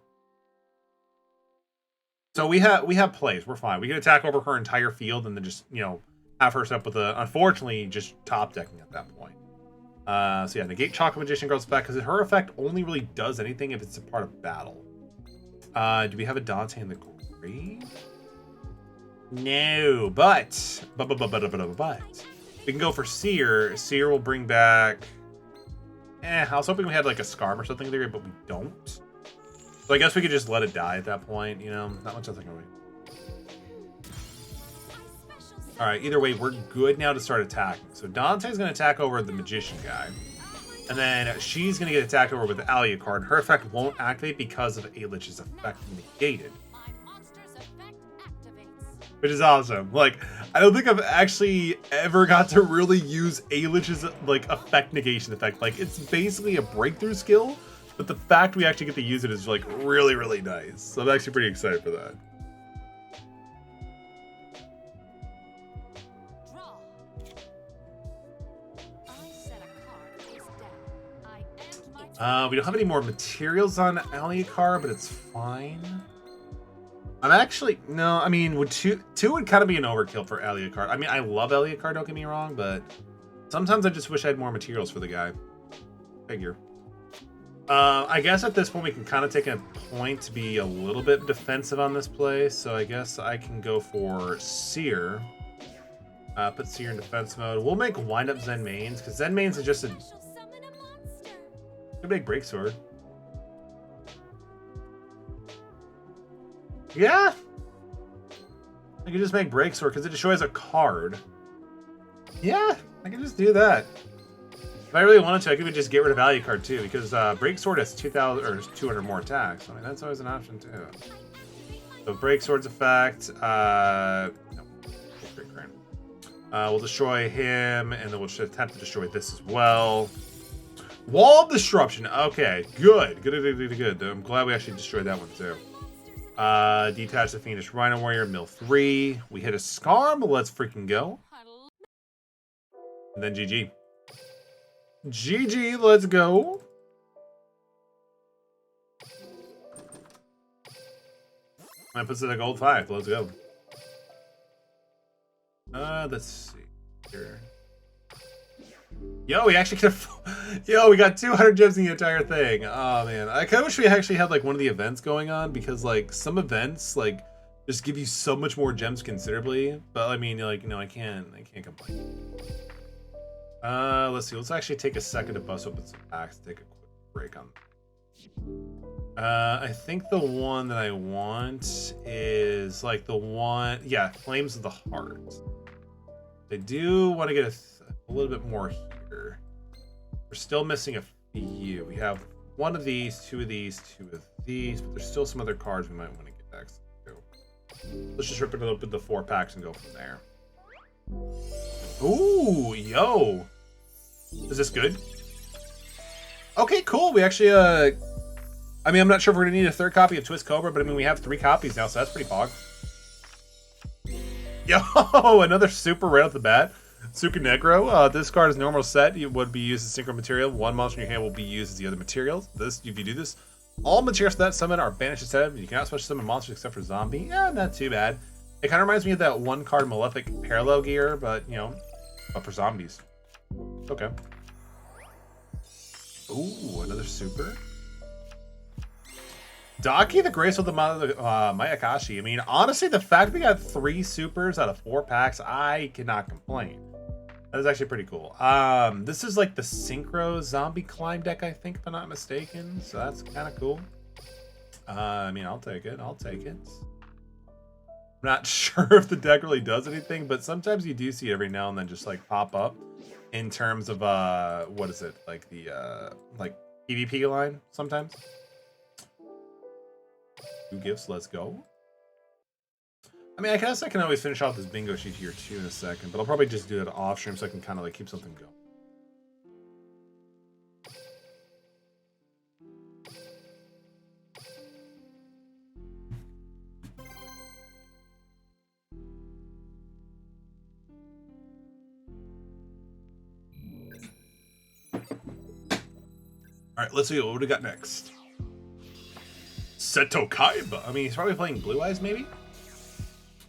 So we have plays. We're fine. We can attack over her entire field and then just, you know, have her set up with a, unfortunately, just top decking at that point. So yeah, negate Chocolate Magician Girl's effect because her effect only really does anything if it's a part of battle. Do we have a Dante in the grave? No, but we can go for Seer. Seer will bring back. I was hoping we had like a Scarm or something there, but we don't. So I guess we could just let it die at that point. You know, not much else I can do. All right. Either way, we're good now to start attacking. So Dante's going to attack over the Magician guy, and then she's going to get attacked over with the Alucard. Her effect won't activate because of Alich's effect negated. Which is awesome. Like, I don't think I've actually ever got to really use Alich's like effect negation effect. Like, it's basically a breakthrough skill, but the fact we actually get to use it is like really, really nice. So I'm actually pretty excited for that. We don't have any more materials on Alucard, but it's fine. I'm actually, no, I mean, would two would kind of be an overkill for Alucard. I mean, I love Alucard, don't get me wrong, but sometimes I just wish I had more materials for the guy. Figure. I guess at this point we can kind of take a point to be a little bit defensive on this play, so I guess I can go for Seer. Put Seer in defense mode. We'll make wind up Zen Mains, because Zen Mains is just a... Could make Breaksword. Yeah, I can just make Breaksword because it destroys a card. Yeah, I can just do that. If I really wanted to, I could just get rid of Alucard too, because Breaksword has 2,000 or 200 more attacks. I mean, that's always an option too. So Breaksword's effect. We'll destroy him, and then we'll just attempt to destroy this as well. Wall of Disruption. Okay, good. I'm glad we actually destroyed that one too. Detach the Fiendish Rhino Warrior, mill 3. We hit a Scarm, let's freaking go. And then GG. GG, let's go. That puts it at gold 5, let's go. Let's see here. Yo, we actually could have... Yo, we got 200 gems in the entire thing. Oh, man. I kind of wish we actually had, like, one of the events going on, because, like, some events, like, just give you so much more gems considerably. But, I mean, like, no, I can't complain. Let's see. Let's actually take a second to bust open some packs, take a quick break on... I think the one that I want is, like, the one... Yeah, Flames of the Heart. I do want to get a little bit more here. We're still missing a few. We have one of these, two of these, but there's still some other cards we might want to get access to. Let's just rip it open the 4 packs and go from there. Ooh, yo. Is this good? Okay, cool. We actually, I mean, I'm not sure if we're gonna need a 3rd copy of Twist Cobra, but I mean, we have 3 copies now, so that's pretty pog. Yo, another super right off the bat. Suka Negro. This card is normal set. It would be used as synchro material. One monster in your hand will be used as the other materials. If you do this, all materials for that summon are banished instead. You cannot special summon monsters except for zombie. Yeah, not too bad. It kind of reminds me of that one card Malefic Parallel Gear, but you know, but for zombies. Okay. Ooh, another super. Daki the Graceful the Mayakashi. I mean, honestly, the fact we got 3 supers out of 4 packs, I cannot complain. That is actually pretty cool. This is like the Synchro Zombie Climb deck, I think, if I'm not mistaken. So that's kind of cool. I mean, I'll take it. I'm not sure if the deck really does anything, but sometimes you do see every now and then just like pop up in terms of what is it, like the like PvP line sometimes. 2 gifts, let's go. I mean, I guess I can always finish off this bingo sheet here too in a second, but I'll probably just do it off stream so I can kind of like keep something going. All right, let's see what we got next. Seto Kaiba. I mean, he's probably playing Blue Eyes, maybe?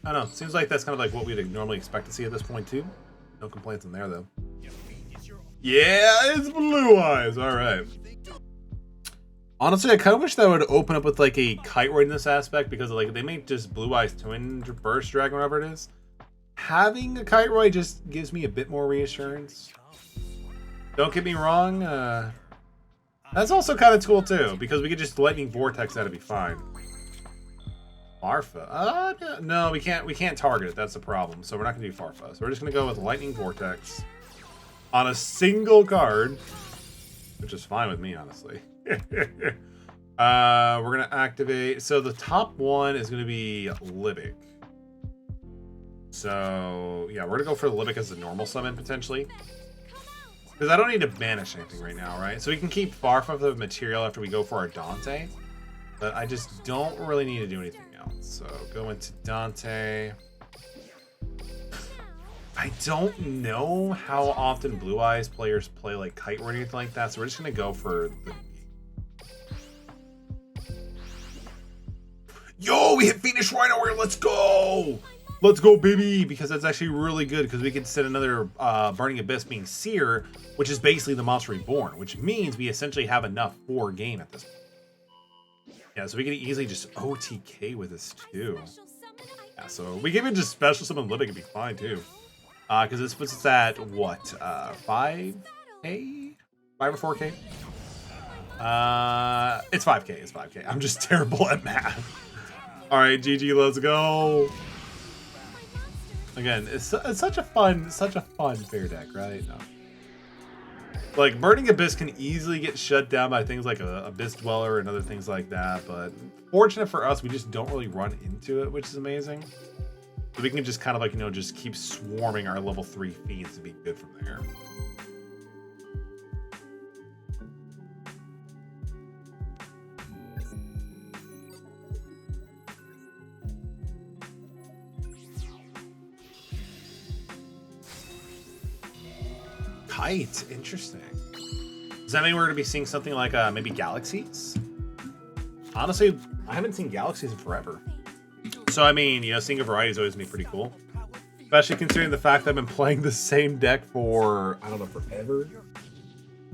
I don't know. Seems like that's kind of like what we'd normally expect to see at this point, too. No complaints in there, though. Yeah, it's Blue Eyes. All right. Honestly, I kind of wish that would open up with like a Kite-Roid in this aspect because like they make just Blue Eyes Twin Burst Dragon, whatever it is. Having a Kite-Roid just gives me a bit more reassurance. Don't get me wrong. That's also kind of cool too because we could just Lightning Vortex that'd be fine. Farfa. No, we can't target it. That's the problem. So we're not gonna do Farfa. So we're just gonna go with Lightning Vortex on a single card, which is fine with me, honestly. We're gonna activate. So the top one is gonna be Libic. So yeah, we're gonna go for Libic as a normal summon potentially, because I don't need to banish anything right now, right? So we can keep Farfa the material after we go for our Dante, but I just don't really need to do anything else. So go into Dante. I don't know how often Blue Eyes players play like Kite or anything like that, so we're just gonna go for the. Yo, we hit Fiendish Rhino Warrior. Let's go! Let's go, baby! Because that's actually really good because we can set another Burning Abyss being Seer, which is basically the Monster Reborn, which means we essentially have enough for game at this point. Yeah, so we can easily just OTK with this too. Yeah, so we can even just special summon Libic and be fine too. Because this puts us at what? 5K? 5 or 4K? It's 5K. It's 5K. I'm just terrible at math. All right, GG, let's go. Again, it's such a fun fair deck, right? No. Like Burning Abyss can easily get shut down by things like a Abyss Dweller and other things like that. But fortunate for us, we just don't really run into it, which is amazing. So we can just kind of like, just keep swarming our level 3 fiends to be good from there. Kite, interesting. Does that mean we're going to be seeing something like maybe Galaxies? Honestly, I haven't seen Galaxies in forever. So, I mean, seeing a variety is always going to be pretty cool. Especially considering the fact that I've been playing the same deck for, I don't know, forever.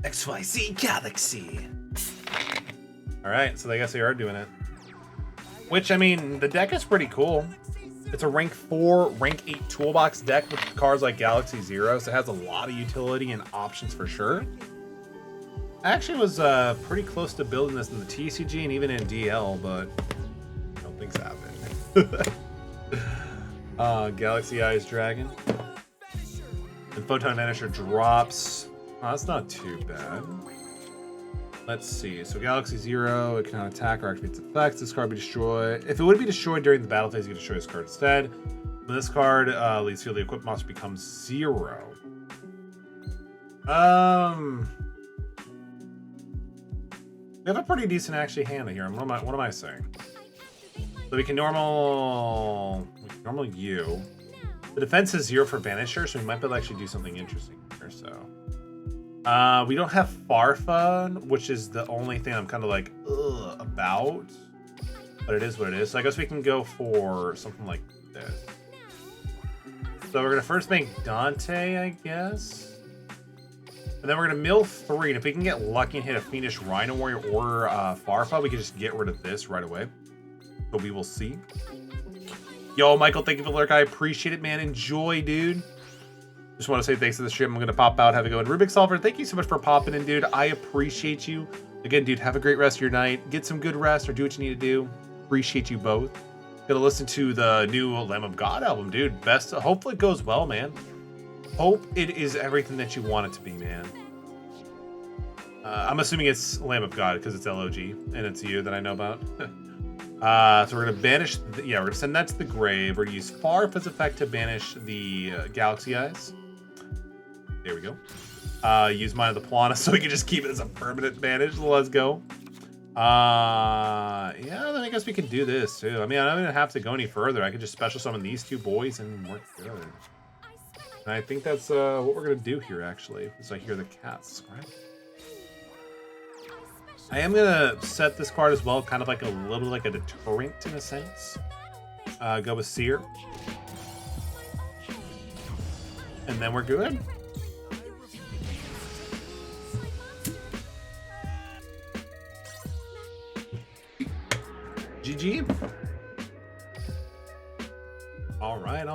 XYZ Galaxy. Alright, so I guess they are doing it. Which, I mean, the deck is pretty cool. It's a rank 4, rank 8 toolbox deck with cards like Galaxy Zero, so it has a lot of utility and options for sure. I actually was pretty close to building this in the TCG and even in DL, but I don't think so. Galaxy Eyes Dragon. And Photon Vanisher drops. Oh, that's not too bad. Let's see. So Galaxy Zero, it can attack or activate its effects. This card be destroyed. If it would be destroyed during the battle phase, you can destroy this card instead. When this card leaves field, the equipped monster becomes 0. We have a pretty decent actually hand here. What am I saying? So we can normal you. The defense is 0 for Vanisher, so we might be able to actually do something interesting here. So we don't have Farfa, which is the only thing I'm kind of like about. But it is what it is. So I guess we can go for something like this. So we're gonna first make Dante, I guess. And then we're gonna mill 3. And if we can get lucky and hit a Fiendish Rhino Warrior or Farfa, we can just get rid of this right away. But we will see. Yo, Michael, thank you for the lurk. I appreciate it, man. Enjoy, dude. Just want to say thanks to the stream. I'm going to pop out. Have a good one. Rubik Solver, thank you so much for popping in, dude. I appreciate you. Again, dude, have a great rest of your night. Get some good rest or do what you need to do. Appreciate you both. Gonna listen to the new Lamb of God album, dude. Best. Hopefully it goes well, man. Hope it is everything that you want it to be, man. I'm assuming it's Lamb of God because it's LOG and it's you that I know about. So we're gonna banish. We're gonna send that to the grave. We're gonna use Farf as effect to banish the Galaxy Eyes. There we go. Use Mind of the Piranha so we can just keep it as a permanent banish. Let's go. Yeah, then I guess we can do this too. I mean, I don't even have to go any further. I could just special summon these two boys and we're good. And I think that's what we're gonna do here actually, as I hear the cats, right? I am gonna set this card as well, kind of like a little like a deterrent in a sense. Go with Seer. And then we're good. GG. All right.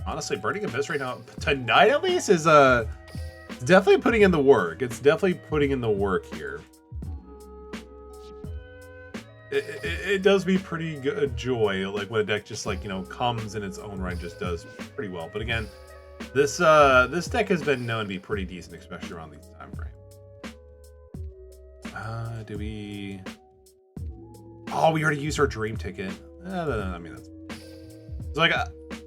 Honestly, Burning Abyss right now, tonight at least, is definitely putting in the work. It's definitely putting in the work here. It does be pretty good joy, like when a deck just like, you know, comes in its own right, just does pretty well. But again, this deck has been known to be pretty decent, especially around these time frames. Do we? Oh, we already used our dream ticket. I mean, that's it's like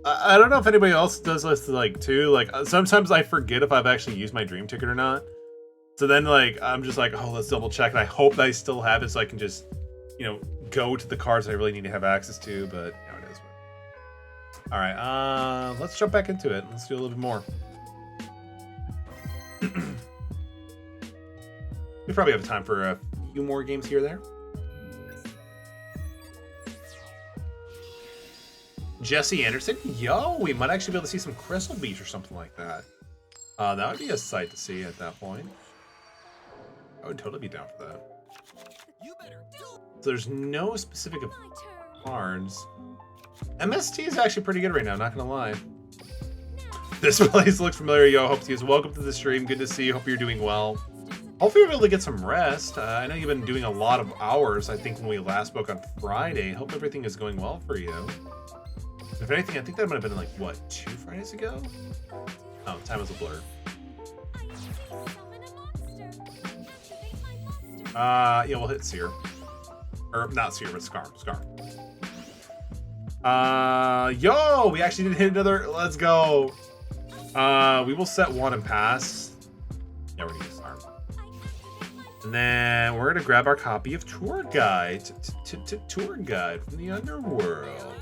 I don't know if anybody else does this like too. Like sometimes I forget if I've actually used my dream ticket or not. So then like I'm just like, oh, let's double check, and I hope that I still have it so I can just, you know, go to the cards I really need to have access to. But you know, it is. All right, let's jump back into it. Let's do a little bit more. We probably have time for a few more games here or there. Jesse Anderson, yo, we might actually be able to see some Crystal Beach or something like that. That would be a sight to see at that point. I would totally be down for that. So there's no specific cards. MST is actually pretty good right now, not gonna lie. This place looks familiar, yo. Hope to use. Welcome to the stream. Good to see you. Hope you're doing well. Hopefully you're able to get some rest. I know you've been doing a lot of hours, I think, when we last spoke on Friday. Hope everything is going well for you. If anything, I think that might have been like, what, 2 Fridays ago? Oh, time is a blur. Yeah, we'll hit Seer. Or, not Seer, but Scar. Yo, we actually did hit another. Let's go. We will set 1 and pass. Yeah, we're gonna use Scar. And then we're gonna grab our copy of Tour Guide. Tour Guide from the Underworld.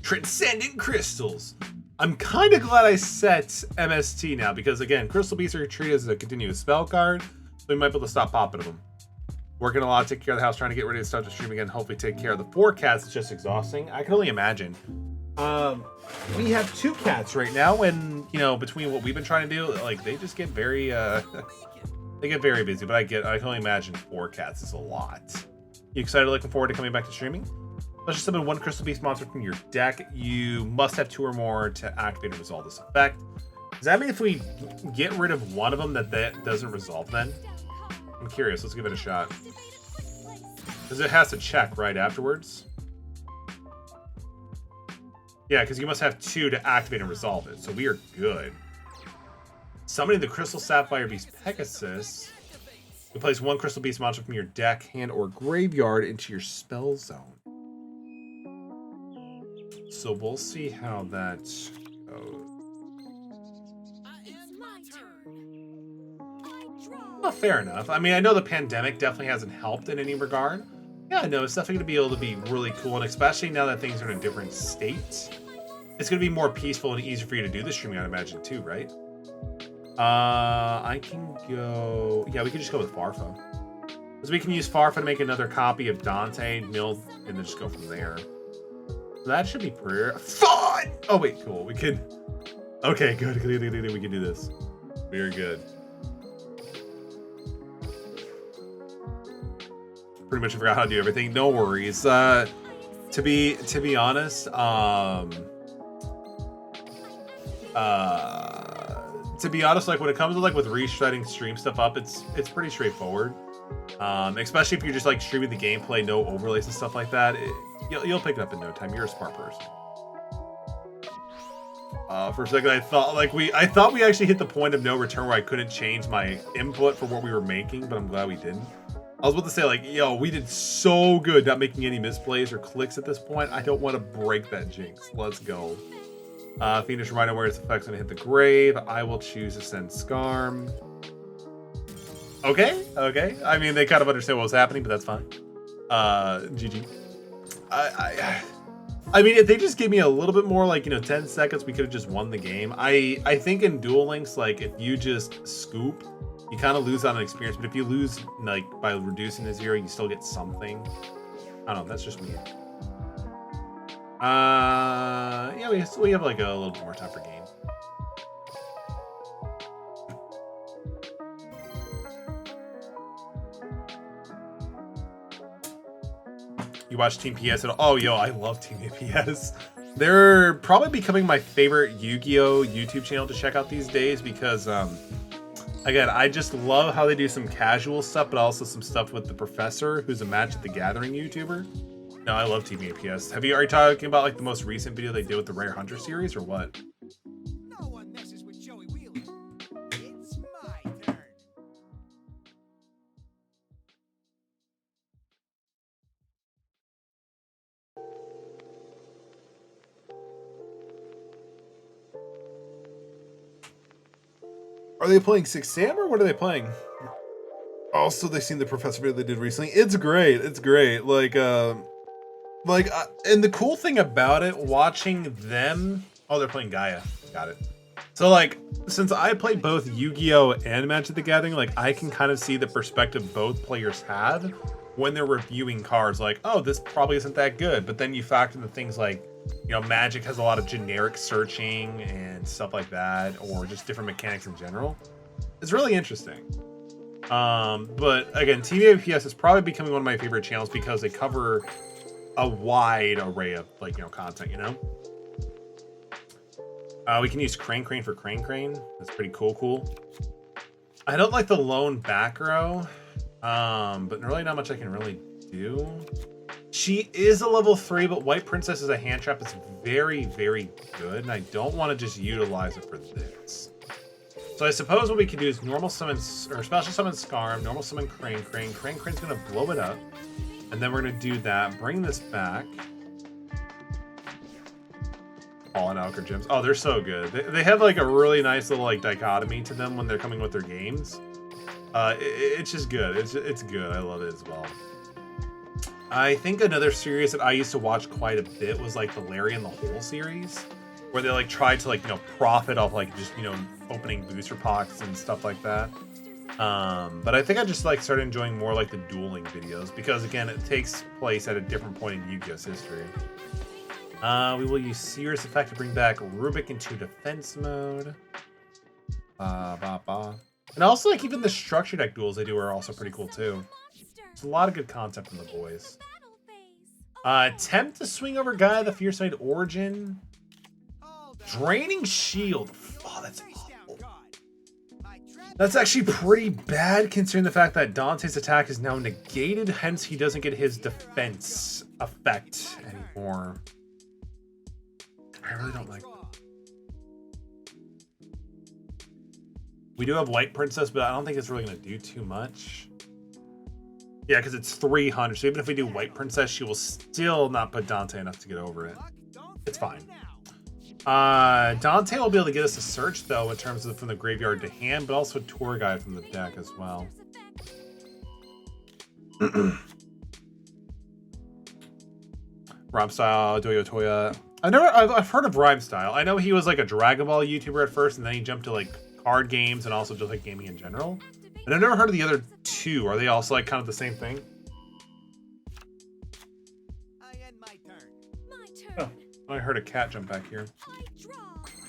Transcendent Crystals. I'm kind of glad I set MST now because, again, Crystal Beasts are treated as a continuous spell card, so we might be able to stop popping them. Working a lot to take care of the house, trying to get ready to start the stream again. Hopefully take care of the 4 cats. It's just exhausting. I can only imagine. We have 2 cats right now, and, you know, between what we've been trying to do, like, they just get very, they get very busy, but I can only imagine 4 cats is a lot. You excited, looking forward to coming back to streaming? Let's just summon 1 Crystal Beast monster from your deck. You must have 2 or more to activate and resolve this effect. Does that mean if we get rid of one of them that doesn't resolve then? I'm curious. Let's give it a shot. Because it has to check right afterwards. Yeah, because you must have 2 to activate and resolve it. So we are good. Summoning the Crystal Sapphire Beast Pegasus. You place 1 Crystal Beast monster from your deck, hand, or graveyard into your spell zone. So we'll see how that goes. Well, fair enough. I mean, I know the pandemic definitely hasn't helped in any regard. Yeah, no, it's definitely going to be able to be really cool, and especially now that things are in a different state, it's going to be more peaceful and easier for you to do the streaming, I'd imagine, too, right? I can go... Yeah, we can just go with Farfa. Because we can use Farfa to make another copy of Dante, Mill, and then just go from there. That should be pretty fun! Oh, wait, cool. We can... Okay, good. We can do this. Very good. Pretty much forgot how to do everything. No worries. To be honest, like when it comes to like with reshredding stream stuff up, it's pretty straightforward. Especially if you're just like streaming the gameplay, no overlays and stuff like that. You'll pick it up in no time. You're a smart person. For a second, I thought we actually hit the point of no return where I couldn't change my input for what we were making, but I'm glad we didn't. I was about to say, like, yo, we did so good not making any misplays or clicks at this point. I don't want to break that jinx. Let's go. Phoenix reminder where its effects when it hit the grave. I will choose to send Scarm. Okay. I mean, they kind of understand what was happening, but that's fine. GG. I mean, if they just gave me a little bit more, like, 10 seconds, we could have just won the game. I think in Duel Links, like, if you just scoop, you kind of lose out on experience. But if you lose, like, by reducing to 0, you still get something. I don't know. That's just me. Yeah, we have, like, a little bit more time for game. You watch Team PS at all? Oh, yo, I love Team PS. They're probably becoming my favorite Yu-Gi-Oh! YouTube channel to check out these days because, again, I just love how they do some casual stuff, but also some stuff with the Professor, who's a Magic the Gathering YouTuber. No, I love Team PS. Are you talking about, like, the most recent video they did with the Rare Hunter series, or what? No one messes with Joey Wheeler. It's my turn. Are they playing Six Sam or what are they playing? Also, they seen the Professor video they did recently. It's great. It's great. And the cool thing about it, watching them. Oh, they're playing Gaia. Got it. So, like, since I play both Yu-Gi-Oh! And Magic the Gathering, like, I can kind of see the perspective both players have when they're reviewing cards. Like, oh, this probably isn't that good. But then you factor in the things like, Magic has a lot of generic searching and stuff like that, or just different mechanics in general. It's really interesting. But again, Team PS is probably becoming one of my favorite channels because they cover a wide array of content. We can use Crane for Crane. That's pretty cool. I don't like the lone back row, but really not much I can really do. She is a level 3, but White Princess is a hand trap that's very, very good, and I don't want to just utilize it for this. So I suppose what we could do is normal summon, or special summon Scarm, normal summon Crane. Crane's going to blow it up, and then we're going to do that, bring this back. Fallen Alchemy Gems. Oh, they're so good. They have like a really nice little like dichotomy to them when they're coming with their games. It's just good. It's good. I love it as well. I think another series that I used to watch quite a bit was like the Larry in the Hole series, where they like tried to profit off like just opening booster packs and stuff like that. But I think I just started enjoying more like the dueling videos because again it takes place at a different point in Yu-Gi-Oh's history. We will use Seer's Effect to bring back Rubik into defense mode. And also even the structure deck duels they do are also pretty cool too. There's a lot of good content from the boys. Attempt to swing over Gaia the Fierce Knight Origin. Draining Shield. Oh, that's awful. That's actually pretty bad considering the fact that Dante's attack is now negated, hence he doesn't get his defense effect anymore. I really don't like that. We do have White Princess, but I don't think it's really going to do too much. Yeah, because it's 300. So even if we do White Princess, she will still not put Dante enough to get over it. It's fine. Dante will be able to get us a search, though, in terms of from the graveyard to hand, but also a tour guide from the deck as well. Rhyme Style, Doyo Toya. I've heard of Rhyme Style. I know he was like a Dragon Ball YouTuber at first, and then he jumped to like card games and also just like gaming in general. And I've never heard of the other two. Are they also like kind of the same thing? I end my turn. My turn. Oh, I heard a cat jump back here.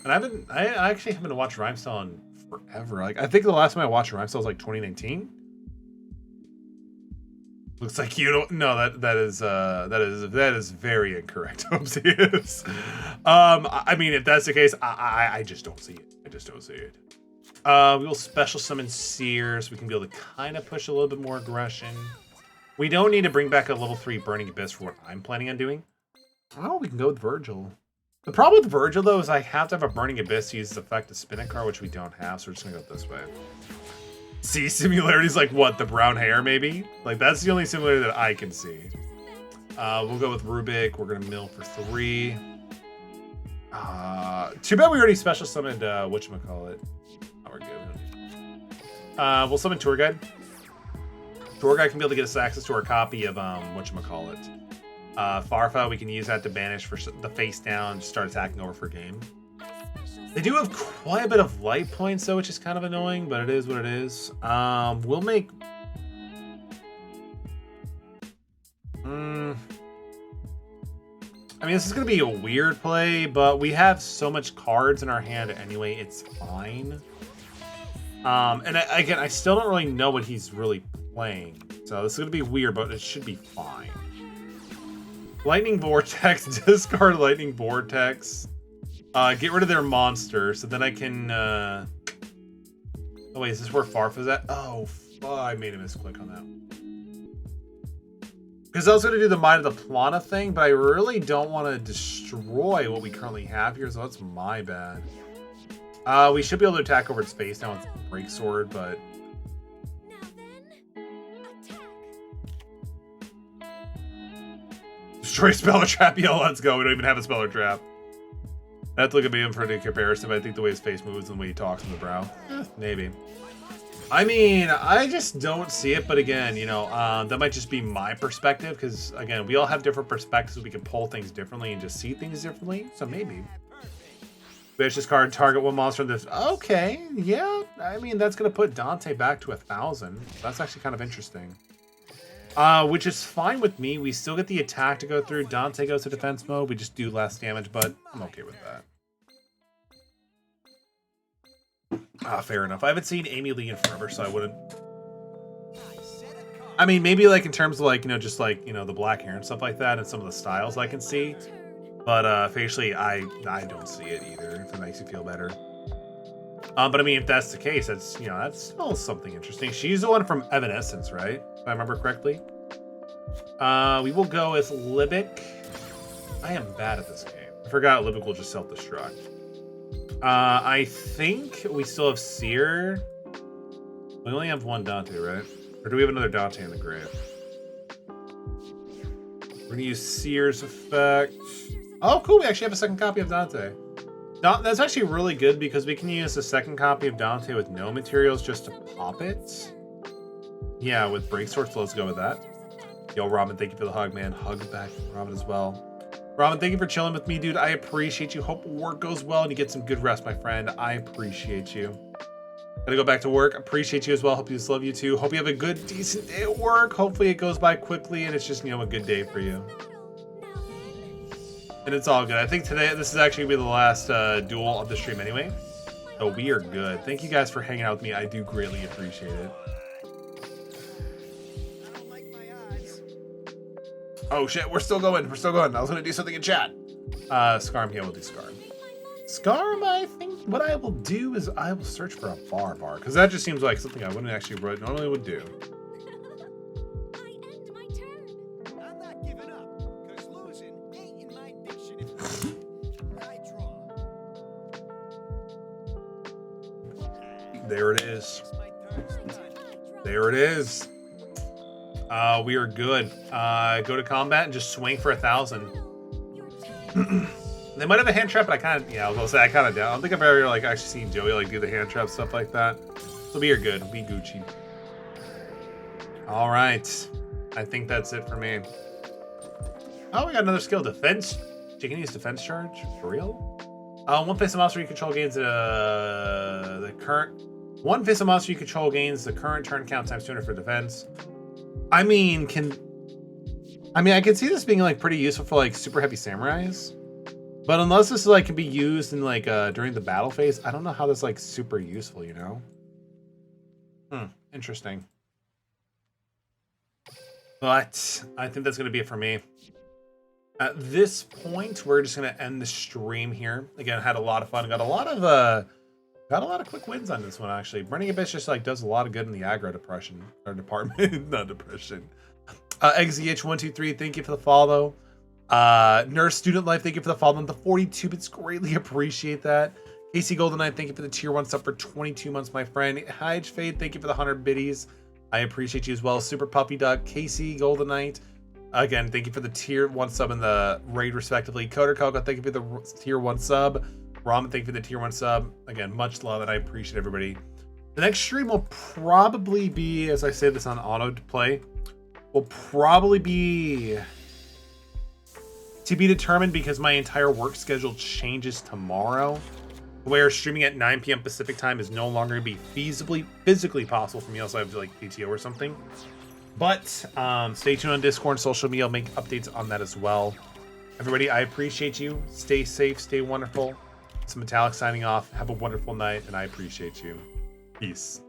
And I actually haven't watched Rhyme Style in forever. Like I think the last time I watched Rhyme Style was like 2019. Looks like you don't. No, that is very incorrect. Oopsies. I mean, if that's the case, I just don't see it. I just don't see it. We will special summon Seer, so we can be able to kind of push a little bit more aggression. We don't need to bring back a level 3 Burning Abyss for what I'm planning on doing. Oh, we can go with Virgil. The problem with Virgil, though, is I have to have a Burning Abyss to use the effect to spin a card, which we don't have, so we're just going to go this way. See, similarities like what? The brown hair, maybe? Like, that's the only similarity that I can see. We'll go with Rubik. We're going to mill for 3. Too bad we already special summoned, whatchamacallit. Oh, we're good. We'll summon Tour Guide. Tour Guide can be able to get us access to our copy of, whatchamacallit. Farfa, we can use that to banish for the face down, start attacking over for game. They do have quite a bit of light points, though, which is kind of annoying, but it is what it is. We'll make... I mean, this is going to be a weird play, but we have so much cards in our hand anyway, it's fine. And again, I still don't really know what he's really playing. So this is going to be weird, but it should be fine. Lightning Vortex, discard Lightning Vortex. Get rid of their monster, so then I can... Oh wait, is this where Farfa's at? Oh, I made a misclick on that. Because I was going to do the Mind of the Plana thing, but I really don't want to destroy what we currently have here, so that's my bad. We should be able to attack over its face now with Break Sword, but... Destroy Speller Trap, yo, let's go. We don't even have a Speller Trap. I have to look at him for the comparison, but I think the way his face moves and the way he talks in the brow. Maybe. I mean, I just don't see it, but again, you know, that might just be my perspective, because, again, we all have different perspectives. We can pull things differently and just see things differently, so maybe. Banish this card, target one monster in this. Okay, yeah, I mean, that's going to put Dante back to 1,000. That's actually kind of interesting. Which is fine with me. We still get the attack to go through. Dante goes to defense mode. We just do less damage, but I'm okay with that. Fair enough. I haven't seen Amy Lee in forever, so I wouldn't... I mean, maybe like in terms of like, you know, just like, you know, the black hair and stuff like that and some of the styles I can see. But facially, I don't see it either, if it makes you feel better. But I mean, if that's the case, that's, you know, that's still something interesting. She's the one from Evanescence, right? If I remember correctly. We will go with Libic. I am bad at this game. I forgot Libic will just self-destruct. I think we still have Seer. We only have one Dante, right? Or do we have another Dante in the grave? We're gonna use Seer's effect. Oh, cool. We actually have a second copy of Dante. That's actually really good because we can use the second copy of Dante with no materials just to pop it. Yeah, with Break Sword, so let's go with that. Yo, Robin, thank you for the hug, man. Hug back from Robin as well. Robin, thank you for chilling with me, dude. I appreciate you. Hope work goes well and you get some good rest, my friend. I appreciate you. Gotta go back to work. Appreciate you as well. Hope you love you too. Hope you have a good, decent day at work. Hopefully it goes by quickly and it's just, you know, a good day for you. And it's all good. I think today, this is actually going to be the last duel of the stream anyway. So we are good. Thank you guys for hanging out with me. I do greatly appreciate it. Oh shit, we're still going. We're still going. I was going to do something in chat. Scarm, yeah, we'll do Scarm. Scarm, I think what I will do is I will search for a bar, because that just seems like something I wouldn't actually normally would do. There it is. There it is. We are good. Go to combat and just swing for 1,000. They might have a hand trap, but I kind of, yeah, I was gonna say I kind of doubt. I don't think I've ever like actually seen Joey like do the hand trap stuff like that. So we are good. Be Gucci. All right. I think that's it for me. Oh, we got another skill, defense. You can use defense charge for real. One face of monster you control gains the current. One face of monster you control gains the current turn count times 200 for defense. I mean, I can see this being like pretty useful for like super heavy samurais. But unless this like can be used in like during the battle phase, I don't know how this like super useful, you know? Interesting. But I think that's going to be it for me. At this point, we're just going to end the stream here. Again, had a lot of fun. Got a lot of quick wins on this one, actually. Burning Abyss just like does a lot of good in the aggro depression or department, not depression. XZH123, thank you for the follow. Nurse Student Life, thank you for the follow. And the 42 bits, greatly appreciate that. Casey Golden Knight, thank you for the tier 1 sub for 22 months, my friend. Hi Fade, thank you for the 100 biddies. I appreciate you as well. Super Puppy Duck, Casey Golden Knight. Again, thank you for the tier 1 sub and the raid respectively. Coder Coco, thank you for the tier 1 sub. Ramen, thank you for the tier 1 sub. Again, much love and I appreciate everybody. The next stream will probably be, as I say this on auto play, will probably be to be determined because my entire work schedule changes tomorrow, where streaming at 9 p.m. Pacific time is no longer going to be physically possible for me. Also, I have like PTO or something. But stay tuned on Discord and social media. I'll make updates on that as well. Everybody, I appreciate you. Stay safe, stay wonderful. It's Metallic signing off. Have a wonderful night, and I appreciate you. Peace.